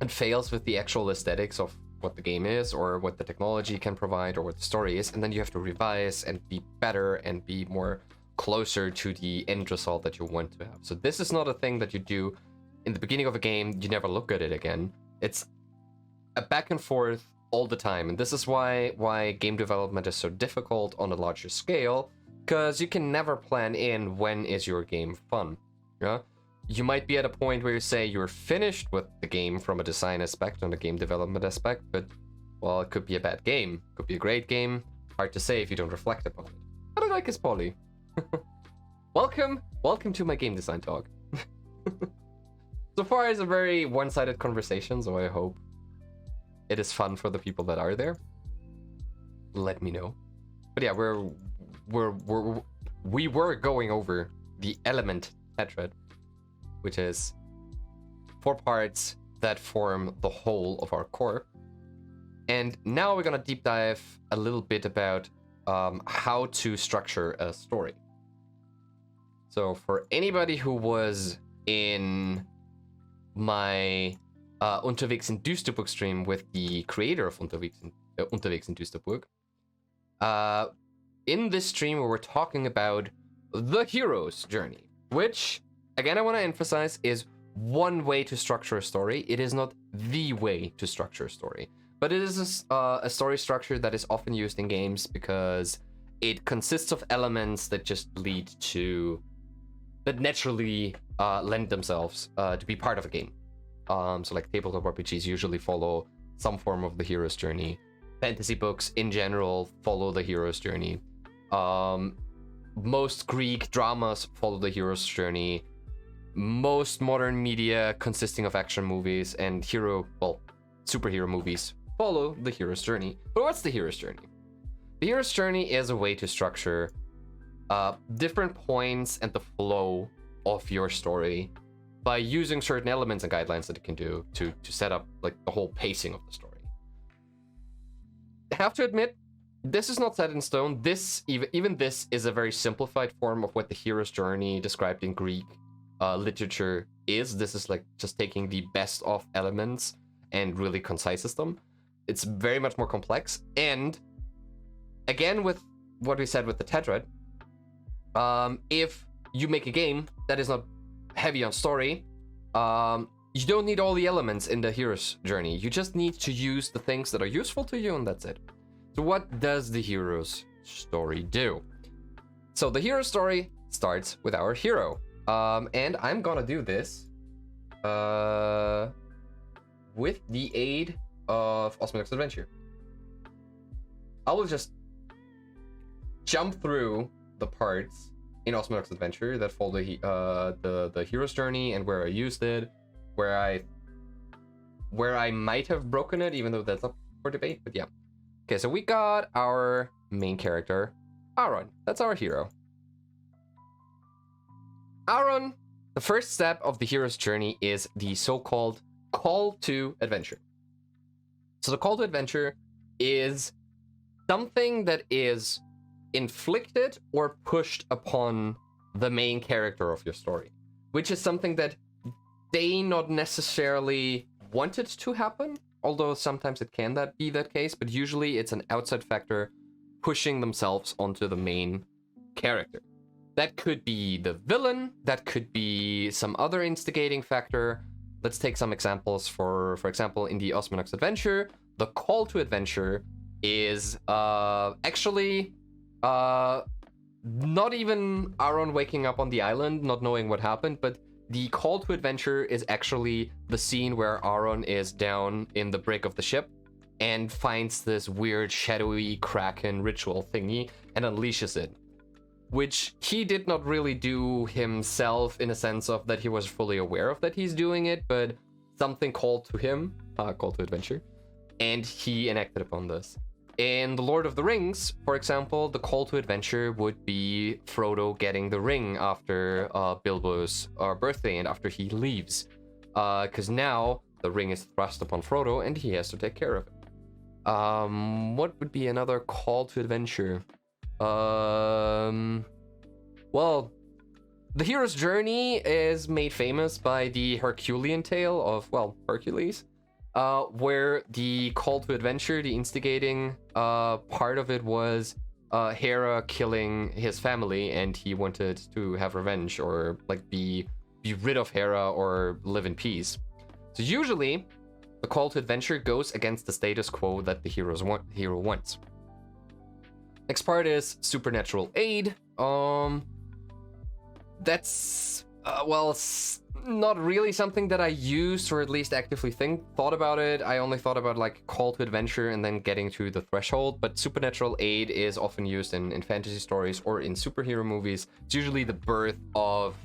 and fails with the actual aesthetics of what the game is or what the technology can provide or what the story is. And then you have to revise and be better and be more closer to the end result that you want to have. So this is not a thing that you do in the beginning of a game, you never look at it again. It's a back and forth all the time. And this is why game development is so difficult on a larger scale, because you can never plan in when is your game fun. Yeah, you might be at a point where you say you're finished with the game from a design aspect and a game development aspect, but well, it could be a bad game, could be a great game. Hard to say if you don't reflect upon it. How do I like his Polly? Welcome to my game design talk. So far, it's a very one-sided conversation, so I hope it is fun for the people that are there. Let me know. But yeah, we were going over the Element Tetrad, which is 4 parts that form the whole of our core. And now we're gonna deep dive a little bit about how to structure a story. So for anybody who was in my Unterwegs in Düsterburg stream with the creator of Unterwegs in Düsterburg, in this stream we were talking about the hero's journey, which, again, I want to emphasize is one way to structure a story. It is not the way to structure a story, but it is a story structure that is often used in games because it consists of elements that just lead to, that naturally lend themselves to be part of a game. So like tabletop RPGs usually follow some form of the hero's journey. Fantasy books in general follow the hero's journey. Most Greek dramas follow the hero's journey. Most modern media consisting of action movies and superhero movies follow the hero's journey. But what's the hero's journey? The hero's journey is a way to structure different points and the flow of your story by using certain elements and guidelines that it can do to set up like the whole pacing of the story. I have to admit, this is not set in stone. Even this is a very simplified form of what the hero's journey described in Greek literature is. This is like just taking the best of elements and really concises them. it's very much more complex. And again, with what we said with the Tetrad, if you make a game that is not heavy on story, you don't need all the elements in the hero's journey. You just need to use the things that are useful to you, and that's it. So what does the hero's story do? So the hero's story starts with our hero. And I'm gonna do this with the aid of Osminox Adventure. I will just jump through the parts in Osminox Adventure that follow the hero's journey and where I used it, where I might have broken it, even though that's up for debate. But yeah. Okay, so we got our main character, Aaron. That's our hero. Aaron, the first step of the hero's journey is the so-called call to adventure. So the call to adventure is something that is inflicted or pushed upon the main character of your story, which is something that they not necessarily wanted to happen, although sometimes it can be that case, but usually it's an outside factor pushing themselves onto the main character. That could be the villain, that could be some other instigating factor. Let's take some examples. For example, in the Osminox Adventure, the call to adventure is actually not even Aaron waking up on the island, not knowing what happened, but the call to adventure is actually the scene where Aaron is down in the brig of the ship and finds this weird shadowy kraken ritual thingy and unleashes it, which he did not really do himself, in a sense of that he was fully aware of that he's doing it, but something called to him, call to adventure, and he enacted upon this. In The Lord of the Rings, for example, the call to adventure would be Frodo getting the ring after Bilbo's birthday and after he leaves. Because now the ring is thrust upon Frodo and he has to take care of it. What would be another call to adventure? Well, the hero's journey is made famous by the Herculean tale of, well, Hercules. Where the call to adventure, the instigating part of it was Hera killing his family, and he wanted to have revenge or like be rid of Hera or live in peace. So usually, the call to adventure goes against the status quo that the hero wants. Next part is supernatural aid. That's well, not really something that I used or at least actively thought about it. I only thought about like call to adventure and then getting to the threshold, but supernatural aid is often used in fantasy stories or in superhero movies. It's usually the birth of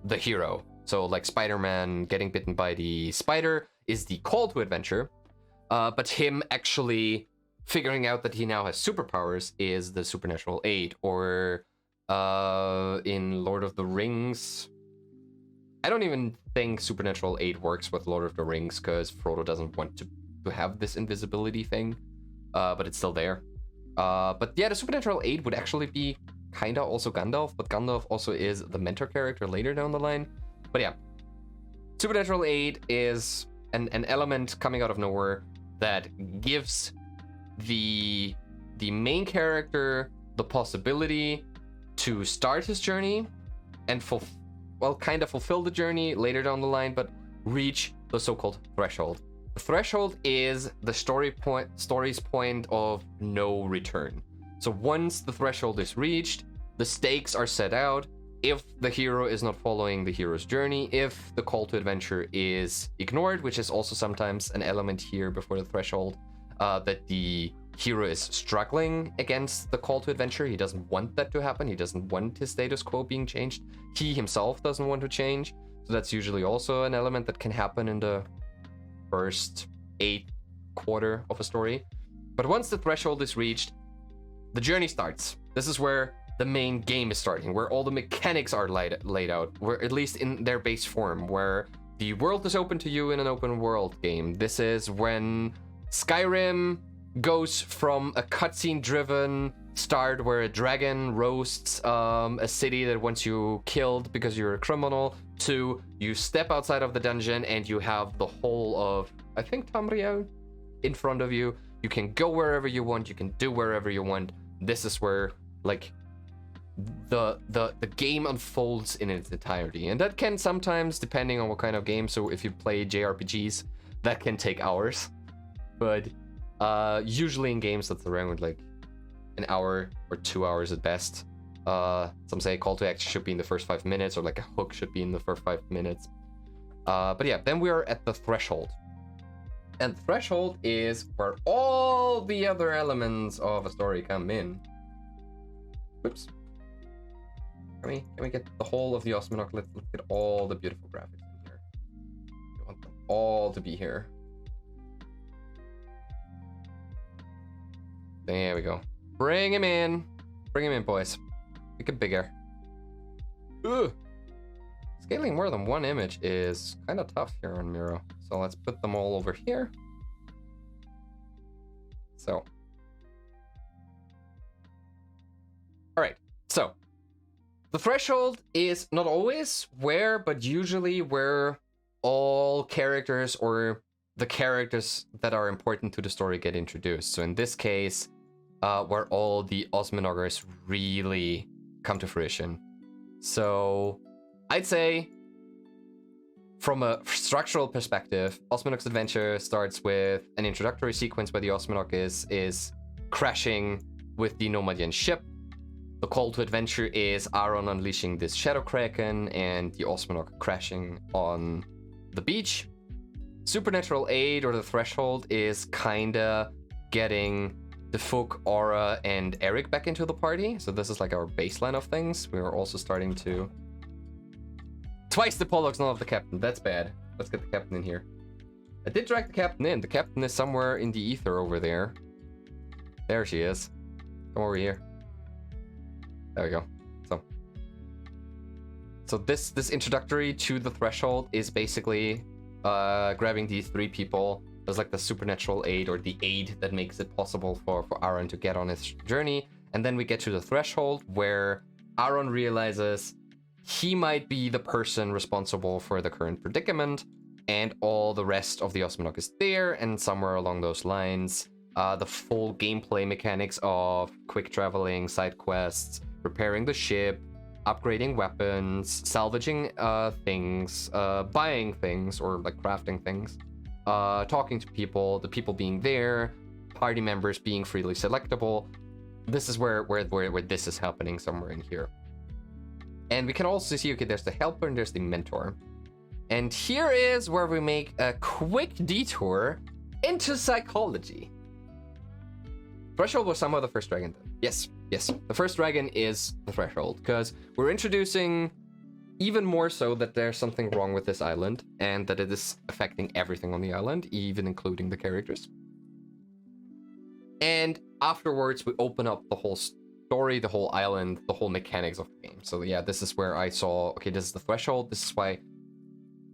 the hero. So like Spider-Man getting bitten by the spider is the call to adventure, but him actually figuring out that he now has superpowers is the supernatural aid. Or in Lord of the Rings, I don't even think supernatural aid works with Lord of the Rings because Frodo doesn't want to have this invisibility thing, but it's still there. But yeah, the supernatural aid would actually be kinda also Gandalf, but Gandalf also is the mentor character later down the line. But yeah, supernatural aid is an element coming out of nowhere that gives the main character the possibility to start his journey and kind of fulfill the journey later down the line, but reach the so-called threshold. The threshold is the story's point of no return. So once the threshold is reached, the stakes are set out. If the hero is not following the hero's journey, if the call to adventure is ignored, which is also sometimes an element here before the threshold, that the hero is struggling against the call to adventure. He doesn't want that to happen. He doesn't want his status quo being changed. He himself doesn't want to change. So that's usually also an element that can happen in the first 8 quarter of a story. But once the threshold is reached, the journey starts. This is where the main game is starting, where all the mechanics are laid out, where at least in their base form, where the world is open to you in an open world game. This is when Skyrim goes from a cutscene driven start where a dragon roasts a city that wants you killed because you're a criminal, to you step outside of the dungeon and you have the whole of, I think, Tamriel in front of you. You can go wherever you want. You can do wherever you want. This is where like the game unfolds in its entirety, and that can sometimes, depending on what kind of game. So if you play JRPGs, that can take hours, but usually in games that's around like an hour or 2 hours at best. Some say call to action should be in the first 5 minutes, or like a hook should be in the first 5 minutes. But yeah, then we are at the threshold. And the threshold is where all the other elements of a story come in. Oops. Can we get the whole of the Osminoc? Let's look at all the beautiful graphics in here. We want them all to be here. There we go. Bring him in. Bring him in, boys. Make it bigger. Ugh. Scaling more than one image is kind of tough here on Miro. So let's put them all over here. So. All right. So the threshold is not always where, but usually where all characters or the characters that are important to the story get introduced. So in this case, where all the Osminoggers really come to fruition. So I'd say from a structural perspective, Osminoc's adventure starts with an introductory sequence where the Osminoc is crashing with the Nomadian ship. The call to adventure is Aaron unleashing this Shadow Kraken and the Osminoc crashing on the beach. Supernatural aid, or the threshold, is kinda getting the Fook, Aura, and Eric back into the party. So this is like our baseline of things. We are also starting to... Twice the Pollux, none of the captain. That's bad. Let's get the captain in here. I did drag the captain in. The captain is somewhere in the ether over there. There she is. Come over here. There we go. So this introductory to the threshold is basically grabbing these 3 people. There's like the supernatural aid, or the aid that makes it possible for Aaron to get on his journey. And then we get to the threshold where Aaron realizes he might be the person responsible for the current predicament, and all the rest of the Osminoc is there. And somewhere along those lines, the full gameplay mechanics of quick traveling, side quests, repairing the ship, upgrading weapons, salvaging things, buying things, or like crafting things, talking to people, the people being there, party members being freely selectable. This is where this is happening, somewhere in here. And we can also see, okay, there's the helper and there's the mentor. And here is where we make a quick detour into psychology. Threshold was somehow the first dragon. Yes. The first dragon is the threshold, because we're introducing even more so that there's something wrong with this island, and that it is affecting everything on the island, even including the characters. And afterwards, we open up the whole story, the whole island, the whole mechanics of the game. So yeah, this is where I saw, okay, this is the threshold. This is why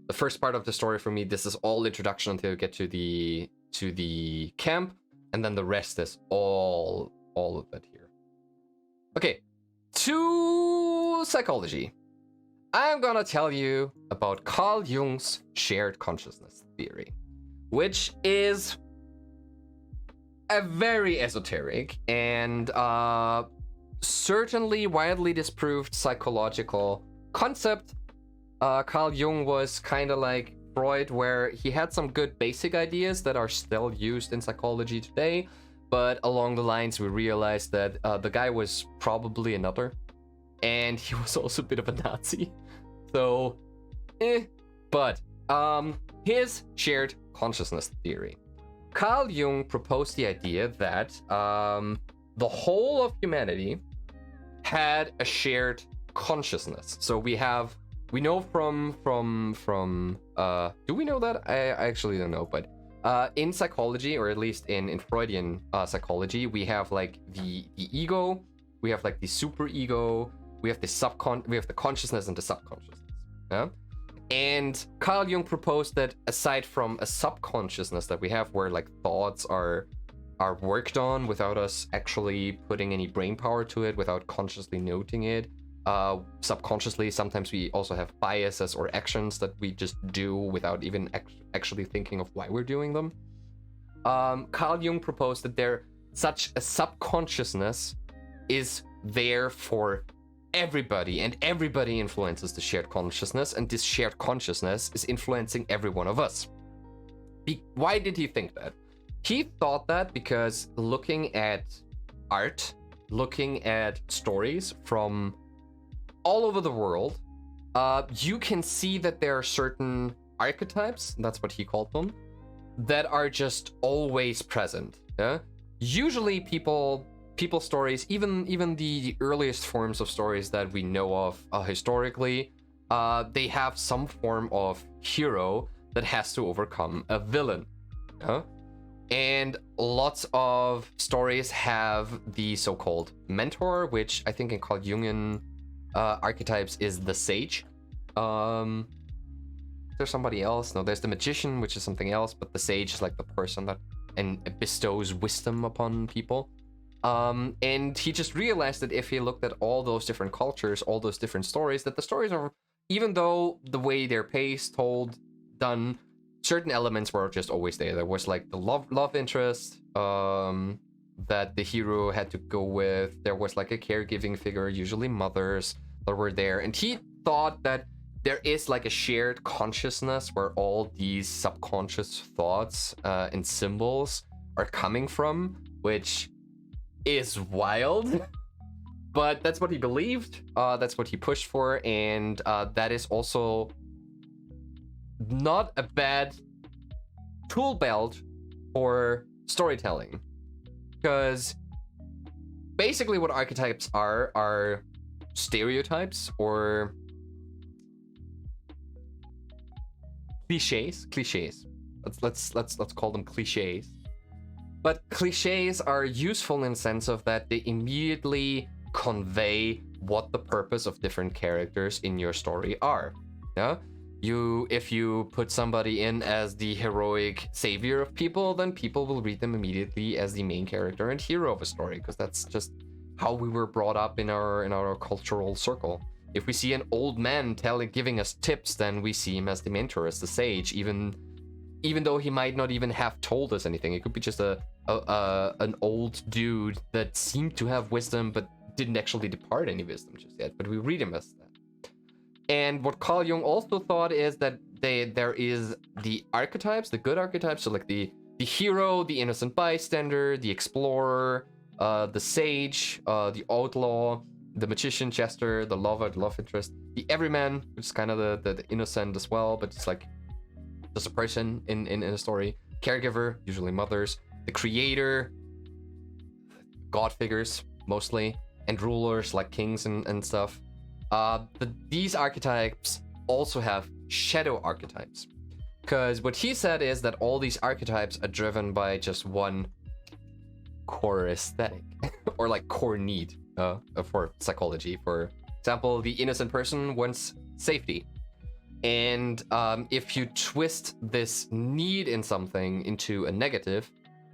the first part of the story for me, this is all introduction until you get to the camp, and then the rest is all of that here. Okay, to psychology. I'm gonna tell you about Carl Jung's shared consciousness theory, which is a very esoteric and certainly widely disproved psychological concept. Carl Jung was kind of like Freud, where he had some good basic ideas that are still used in psychology today, but along the lines we realized that the guy was probably a nutter, and he was also a bit of a Nazi. So, But his shared consciousness theory. Carl Jung proposed the idea that the whole of humanity had a shared consciousness. So we know from do we know that? I actually don't know, but in psychology, or at least in Freudian psychology, we have like the ego, we have like the super ego, we have the consciousness and the subconsciousness. Yeah? And Carl Jung proposed that aside from a subconsciousness that we have, where like thoughts are worked on without us actually putting any brain power to it, without consciously noting it, subconsciously sometimes we also have biases or actions that we just do without even actually thinking of why we're doing them. Carl Jung proposed that such a subconsciousness is there for everybody, and everybody influences the shared consciousness, and this shared consciousness is influencing every one of us. Why did he think that? He thought that because looking at art, looking at stories from all over the world, you can see that there are certain archetypes, that's what he called them, that are just always present. Yeah? Usually people stories, even the earliest forms of stories that we know of historically, they have some form of hero that has to overcome a villain. Yeah? And lots of stories have the so-called mentor, which I think in called Jungian archetypes is the sage. There's somebody else. No, there's the magician, which is something else, but the sage is like the person that bestows wisdom upon people. And he just realized that if he looked at all those different cultures, all those different stories, that the stories are, even though the way they're paced, told, done, certain elements were just always there. There was like the love interest that the hero had to go with. There was like a caregiving figure, usually mothers, that were there. And he thought that there is like a shared consciousness where all these subconscious thoughts and symbols are coming from, which is wild. But that's what he believed. That's what he pushed for. And that is also not a bad tool belt for storytelling, because basically what archetypes are stereotypes or cliches. Let's call them cliches. But cliches are useful in the sense of that they immediately convey what the purpose of different characters in your story are. Yeah? If you put somebody in as the heroic savior of people, then people will read them immediately as the main character and hero of a story, because that's just how we were brought up in our cultural circle. If we see an old man giving us tips, then we see him as the mentor, as the sage, even though he might not even have told us anything. It could be just an old dude that seemed to have wisdom but didn't actually depart any wisdom just yet, but we read him as that. And what Carl Jung also thought is that there is the archetypes, the good archetypes, so like the hero, the innocent bystander, the explorer, the sage, the outlaw, the magician, jester, the lover, the love interest, the everyman, which is kind of the innocent as well, but it's like just a person in a story, caregiver, usually mothers, the creator, god figures mostly, and rulers like kings and stuff. But these archetypes also have shadow archetypes, because what he said is that all these archetypes are driven by just one core aesthetic or like core need for psychology. For example, the innocent person wants safety, and if you twist this need in something into a negative,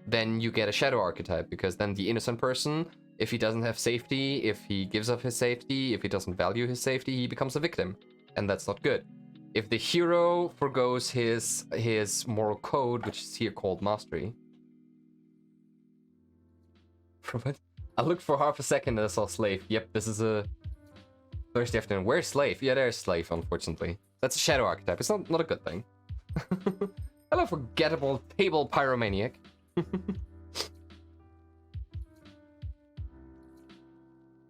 then you get a shadow archetype, because then the innocent person, if he doesn't have safety, if he gives up his safety, if he doesn't value his safety, he becomes a victim, and that's not good. If the hero forgoes his moral code, which is here called mastery. I looked for half a second and I saw slave. Yep, this is a Thursday afternoon. Where's slave? Yeah, there's slave, unfortunately. That's a shadow archetype. It's not a good thing. Hello, forgettable table pyromaniac.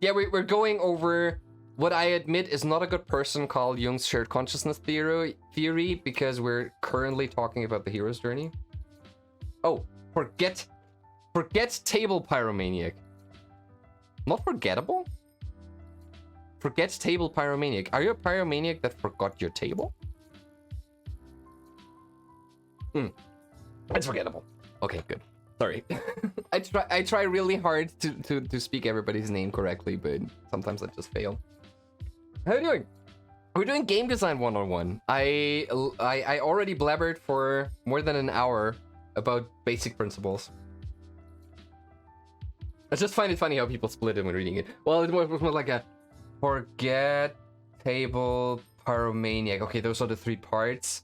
Yeah, we're going over what I admit is not a good person called Jung's shared consciousness theory, because we're currently talking about the hero's journey. Oh, forget table pyromaniac. Not forgettable? Forget table pyromaniac. Are you a pyromaniac that forgot your table? It's forgettable. Okay, good. Sorry. I try really hard to speak everybody's name correctly, but sometimes I just fail. How are you doing? We're doing game design 101. I already blabbered for more than an hour about basic principles. I just find it funny how people split it when reading it. Well, it was more like a forget table pyromaniac. Okay, those are the three parts.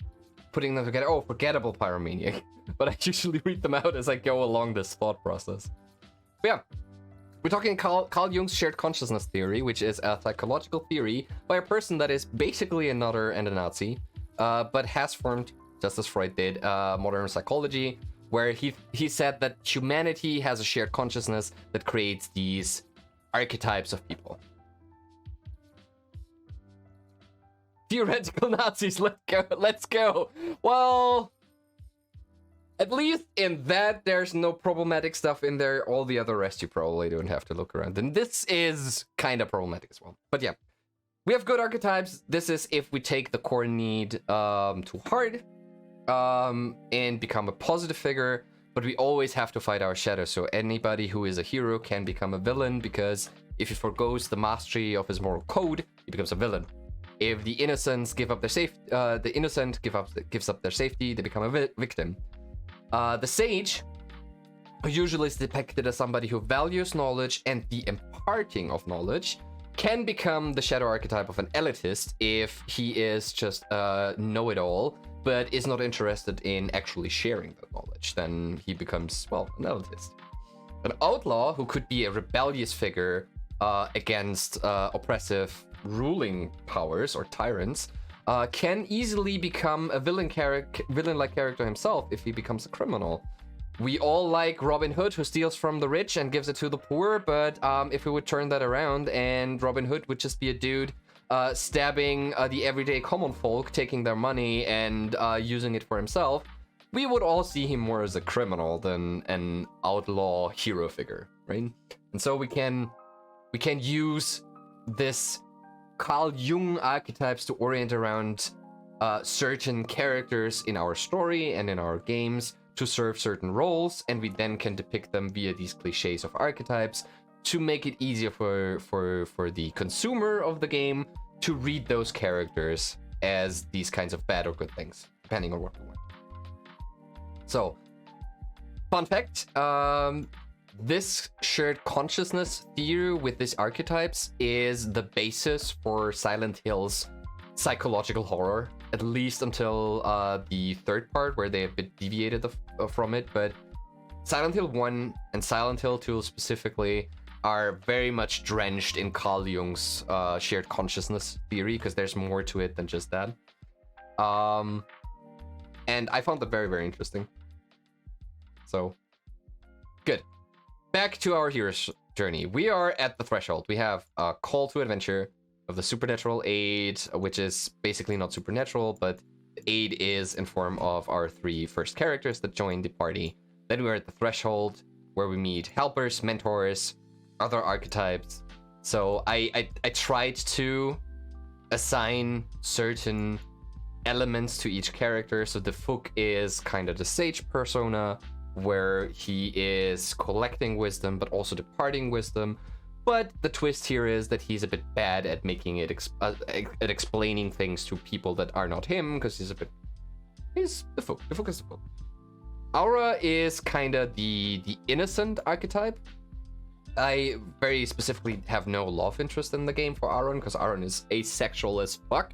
Putting them together. Oh, forgettable pyromaniac. but I usually read them out as I go along this thought process. But yeah, we're talking Carl Jung's shared consciousness theory, which is a psychological theory by a person that is basically a nutter and a Nazi, but has formed, just as Freud did, modern psychology, where he said that humanity has a shared consciousness that creates these archetypes of people. Theoretical Nazis, let's go. Well, at least in that, there's no problematic stuff in there. All the other rest, you probably don't have to look around. And this is kind of problematic as well. But yeah, we have good archetypes. This is if we take the core need too hard and become a positive figure. But we always have to fight our shadow. So anybody who is a hero can become a villain, because if he forgoes the mastery of his moral code, he becomes a villain. If the innocents give up their gives up their safety, they become a victim. The sage, who usually is depicted as somebody who values knowledge and the imparting of knowledge, can become the shadow archetype of an elitist if he is just a know-it-all, but is not interested in actually sharing that knowledge. Then he becomes, well, an elitist. An outlaw, who could be a rebellious figure against oppressive ruling powers or tyrants, can easily become a villain-like character himself if he becomes a criminal. We all like Robin Hood, who steals from the rich and gives it to the poor, but if we would turn that around and Robin Hood would just be a dude stabbing the everyday common folk, taking their money and using it for himself, we would all see him more as a criminal than an outlaw hero figure, right? And so we can use this Carl Jung archetypes to orient around certain characters in our story and in our games to serve certain roles, and we then can depict them via these cliches of archetypes to make it easier for the consumer of the game to read those characters as these kinds of bad or good things, depending on what we want. So, fun fact, this shared consciousness theory with these archetypes is the basis for Silent Hill's psychological horror, at least until the third part, where they have been deviated from it. But Silent Hill 1 and Silent Hill 2 specifically are very much drenched in Carl Jung's shared consciousness theory, because there's more to it than just that. And I found that very, very interesting. So, good. Back to our hero's journey. We are at the threshold. We have a call to adventure of the supernatural aid, which is basically not supernatural, but the aid is in form of our three first characters that join the party. Then we're at the threshold, where we meet helpers, mentors, other archetypes. So I tried to assign certain elements to each character. So the Fook is kind of the sage persona, where he is collecting wisdom but also departing wisdom. But the twist here is that he's a bit bad at making it at explaining things to people that are not him, because he's the Fook. The Fook is the Fook. Aura is kind of the innocent archetype. I very specifically have no love interest in the game for Aaron, because Aaron is asexual as fuck.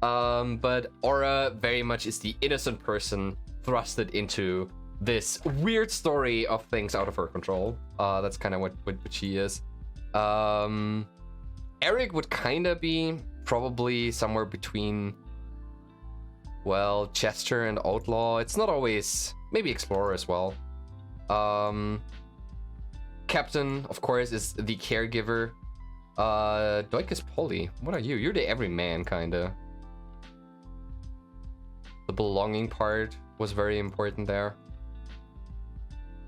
But Aura very much is the innocent person thrusted into this weird story of things out of her control. That's kind of what she is. Eric would kind of be probably somewhere between, well, Chester and Outlaw. It's not always, maybe Explorer as well. Captain, of course, is the caregiver. Doik is Polly. What are you? You're the everyman, kind of. The belonging part was very important there.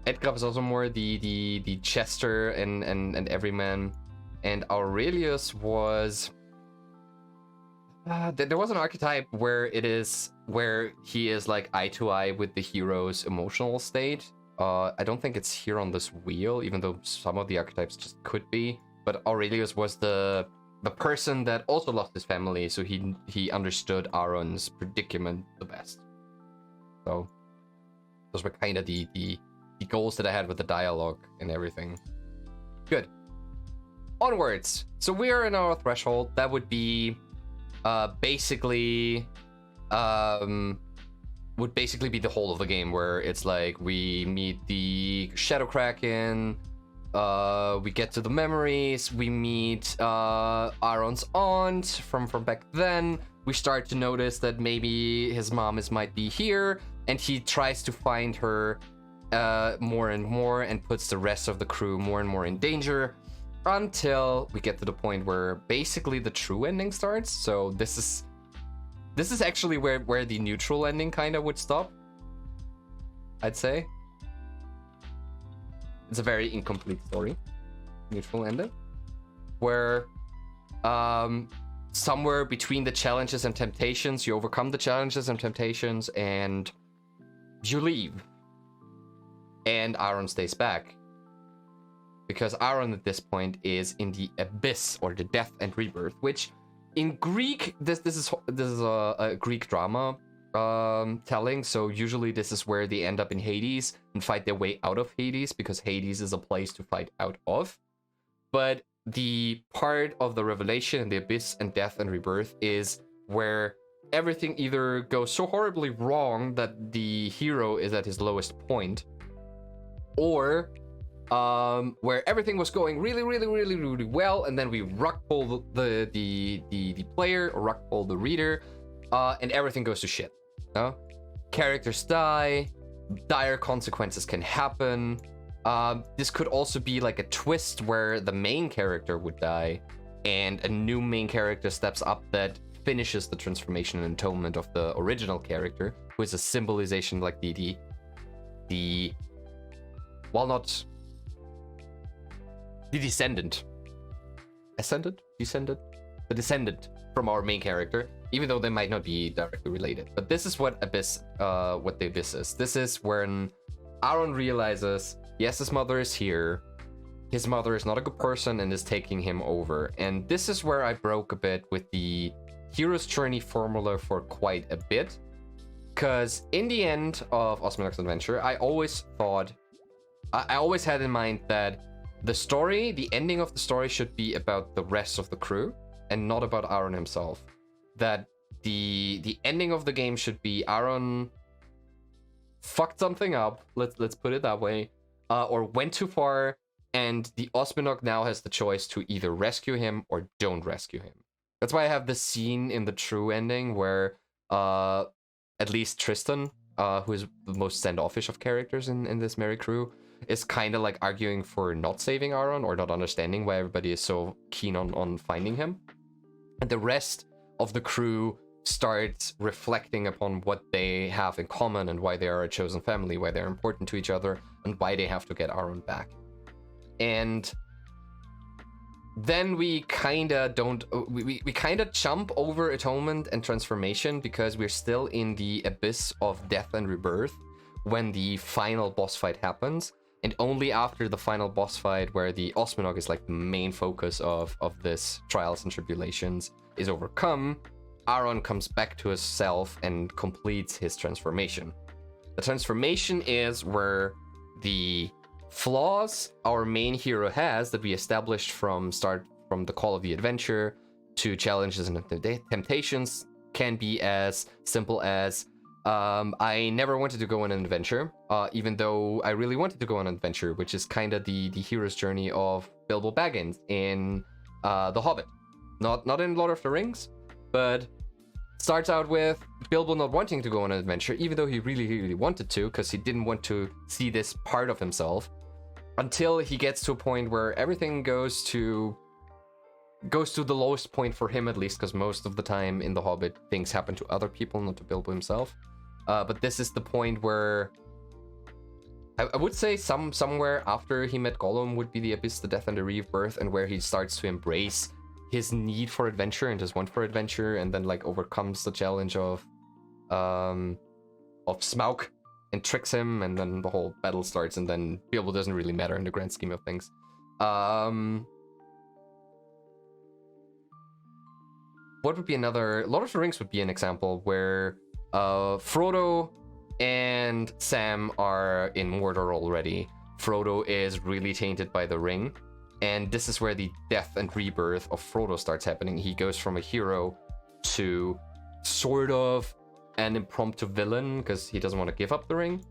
Edgar was also more the Chester and everyman, and Aurelius was there was an archetype where he is like eye to eye with the hero's emotional state. I don't think it's here on this wheel, even though some of the archetypes just could be. But Aurelius was the person that also lost his family, so he understood Aaron's predicament the best. So those were kind of the goals that I had with the dialogue and everything. Good. Onwards. So we are in our threshold. That would be basically would basically be the whole of the game, where it's like we meet the Shadow Kraken, we get to the memories, we meet Aaron's aunt from back then. We start to notice that maybe his mom might be here, and he tries to find her more and more, and puts the rest of the crew more and more in danger, until we get to the point where basically the true ending starts. So this is actually where the neutral ending kind of would stop, I'd say. It's a very incomplete story, neutral ending, where somewhere between the challenges and temptations, you overcome the challenges and temptations, and you leave. And Aaron stays back, because Aaron at this point is in the abyss, or the death and rebirth, which in Greek, this is a Greek drama telling. So usually this is where they end up in Hades and fight their way out of Hades, because Hades is a place to fight out of. But the part of the revelation and the abyss and death and rebirth is where everything either goes so horribly wrong that the hero is at his lowest point, or where everything was going really well, and then we rug pull the player, or rug pull the reader, and everything goes to shit. Characters die, dire consequences can happen. This could also be like a twist where the main character would die, and a new main character steps up that finishes the transformation and atonement of the original character, who is a symbolization, like the well, not the descendant. Ascendant? Descendant? The descendant from our main character, even though they might not be directly related. But this is what the abyss is. This is when Aaron realizes, yes, his mother is here. His mother is not a good person and is taking him over. And this is where I broke a bit with the hero's journey formula for quite a bit. Because in the end of Osminox Adventure, I always had in mind that the ending of the story should be about the rest of the crew and not about Aaron himself. That the ending of the game should be Aaron fucked something up, let's put it that way, or went too far, and the Osminox now has the choice to either rescue him or don't rescue him. That's why I have this scene in the true ending where at least Tristan, who is the most standoffish of characters in this merry crew, is kind of like arguing for not saving Aaron, or not understanding why everybody is so keen on finding him. And the rest of the crew starts reflecting upon what they have in common, and why they are a chosen family, why they're important to each other, and why they have to get Aaron back. And then we kind of jump over atonement and transformation, because we're still in the abyss of death and rebirth when the final boss fight happens. And only after the final boss fight, where the Osminox is like the main focus of this trials and tribulations, is overcome, Aaron comes back to his self and completes his transformation. The transformation is where the flaws our main hero has, that we established from the call of the adventure to challenges and temptations, can be as simple as I never wanted to go on an adventure, even though I really wanted to go on an adventure, which is kind of the hero's journey of Bilbo Baggins in The Hobbit. Not in Lord of the Rings, but starts out with Bilbo not wanting to go on an adventure, even though he really wanted to, because he didn't want to see this part of himself, until he gets to a point where everything goes to the lowest point for him, at least, because most of the time in The Hobbit things happen to other people, not to Bilbo himself. But this is the point where I would say somewhere after he met Gollum would be the abyss, the death, and the rebirth, and where he starts to embrace his need for adventure and his want for adventure, and then like overcomes the challenge of Smaug and tricks him, and then the whole battle starts, and then Bilbo doesn't really matter in the grand scheme of things. What would be another? Lord of the Rings would be an example where Frodo and Sam are in Mordor already. Frodo is really tainted by the ring, and this is where the death and rebirth of Frodo starts happening. He goes from a hero to sort of an impromptu villain because he doesn't want to give up the ring.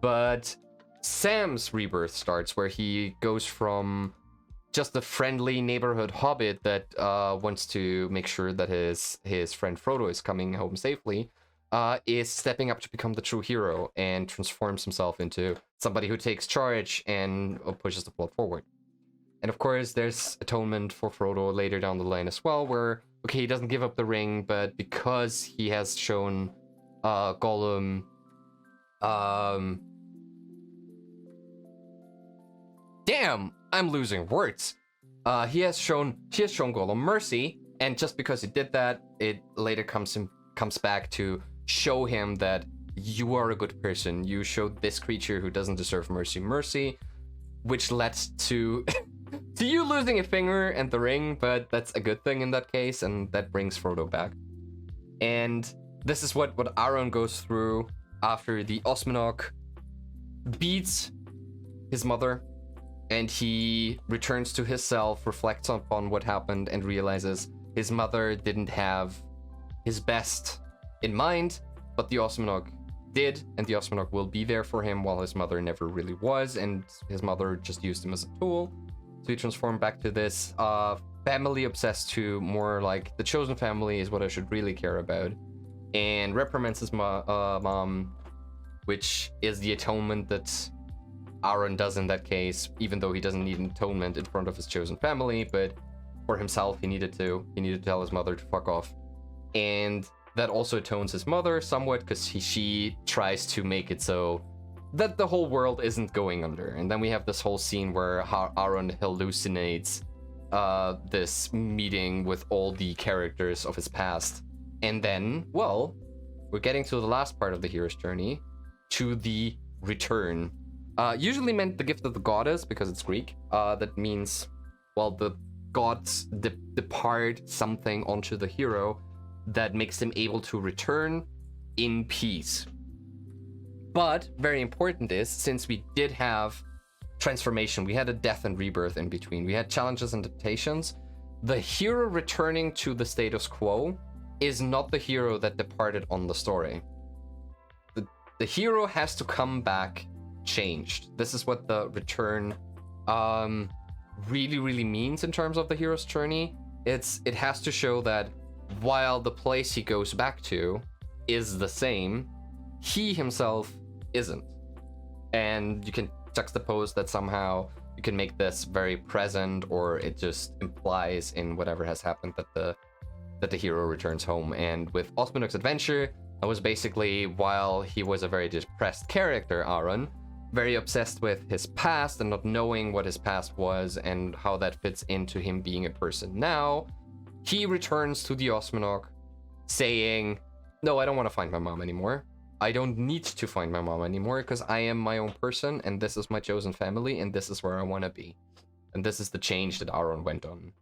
But Sam's rebirth starts where he goes from just a friendly neighborhood hobbit that wants to make sure that his friend Frodo is coming home safely, is stepping up to become the true hero and transforms himself into somebody who takes charge and pushes the plot forward. And of course, there's atonement for Frodo later down the line as well, where, okay, he doesn't give up the ring, but because he has shown Gollum... Damn, I'm losing words. He has shown Gollum mercy, and just because he did that, it later comes back to show him that you are a good person. You showed this creature who doesn't deserve mercy, which led to to you losing a finger and the ring, but that's a good thing in that case, and that brings Frodo back. And this is what Aaron goes through after the Osmanok beats his mother, and he returns to his self, reflects upon what happened, and realizes his mother didn't have his best in mind, but the Osmanok did, and the Osmanok will be there for him while his mother never really was, and his mother just used him as a tool. So he transformed back to this family obsessed to more like the chosen family is what I should really care about, and reprimands his mom, which is the atonement that Aaron does in that case, even though he doesn't need an atonement in front of his chosen family, but for himself he needed to tell his mother to fuck off. And that also atones his mother somewhat, because she tries to make it so that the whole world isn't going under. And then we have this whole scene where Aaron hallucinates this meeting with all the characters of his past. And then, well, we're getting to the last part of the hero's journey, to the return. Usually meant the gift of the goddess, because it's Greek. That means, well, the gods depart something onto the hero that makes him able to return in peace. But very important is, since we did have transformation, we had a death and rebirth in between, we had challenges and temptations, the hero returning to the status quo is not the hero that departed on the story. The hero has to come back changed. This is what the return really means in terms of the hero's journey. It has to show that while the place he goes back to is the same, he himself isn't. And you can juxtapose that somehow. You can make this very present, or it just implies in whatever has happened that the hero returns home. And with Osmanok's adventure, that was basically, while he was a very depressed character, Aaron, very obsessed with his past and not knowing what his past was and how that fits into him being a person now, he returns to the Osmanok saying, no, I don't want to find my mom anymore. I don't need to find my mom anymore, because I am my own person, and this is my chosen family, and this is where I want to be. And this is the change that Aaron went on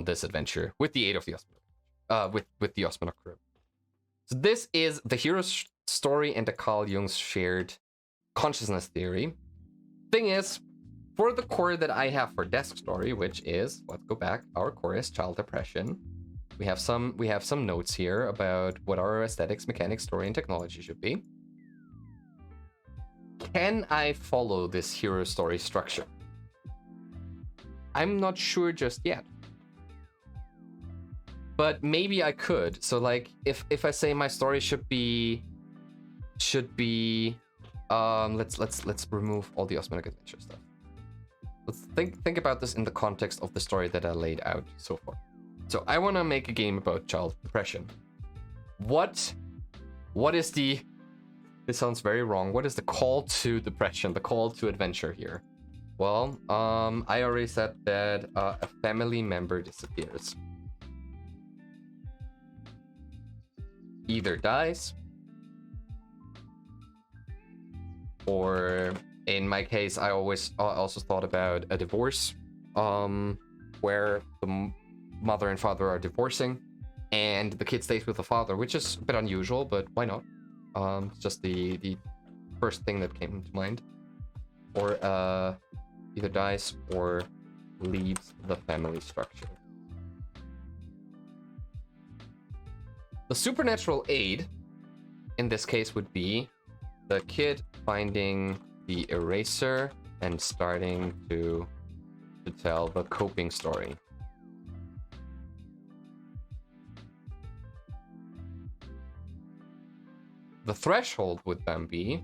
this adventure with the aid of the Osmanok, with the Osmanok crew. So this is the hero's story and the Carl Jung's shared consciousness theory. Thing is, for the core that I have for desk story, which is, let's go back, our core is child depression. We have some notes here about what our aesthetics, mechanics, story, and technology should be. Can I follow this hero story structure? I'm not sure just yet. But maybe I could. So like if I say my story should be let's remove all the Osmanok adventure stuff. Let's think about this in the context of the story that I laid out so far. So I want to make a game about child depression. What is the... This sounds very wrong. What is the call to depression, the call to adventure here? Well, I already said that a family member disappears. Either dies, or in my case, I also thought about a divorce, where the mother and father are divorcing, and the kid stays with the father, which is a bit unusual, but why not? It's just the first thing that came to mind. Or either dies or leaves the family structure. The supernatural aid in this case would be the kid finding the eraser and starting to tell the coping story. The threshold would then be,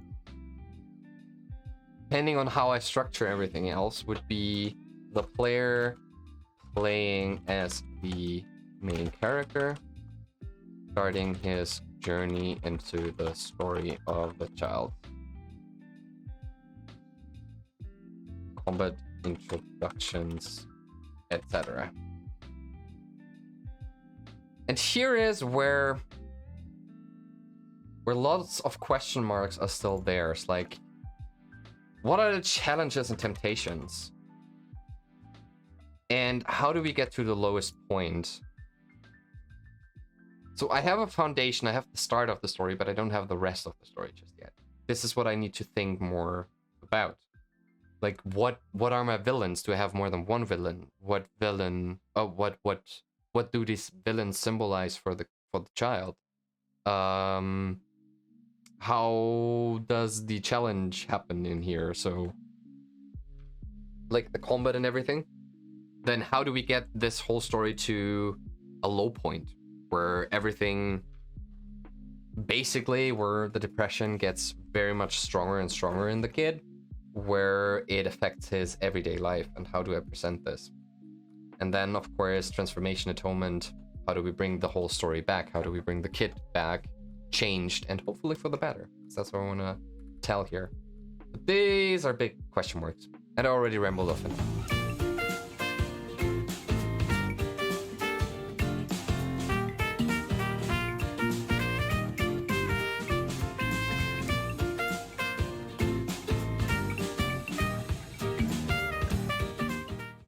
depending on how I structure everything else, would be the player playing as the main character, starting his journey into the story of the child. Combat introductions, etc. And here is where lots of question marks are still there. It's like, what are the challenges and temptations? And how do we get to the lowest point? So I have a foundation, I have the start of the story, but I don't have the rest of the story just yet. This is what I need to think more about. Like, what are my villains? Do I have more than one villain? What villain? Oh, what do these villains symbolize for the child? How does the challenge happen in here? So, like the combat and everything. Then how do we get this whole story to a low point where everything, basically where the depression gets very much stronger and stronger in the kid, where it affects his everyday life, and how do I present this? And then of course transformation, atonement, how do we bring the whole story back? How do we bring the kid back changed, and hopefully for the better? So that's what I want to tell here. But these are big question marks, and I already rambled off enough.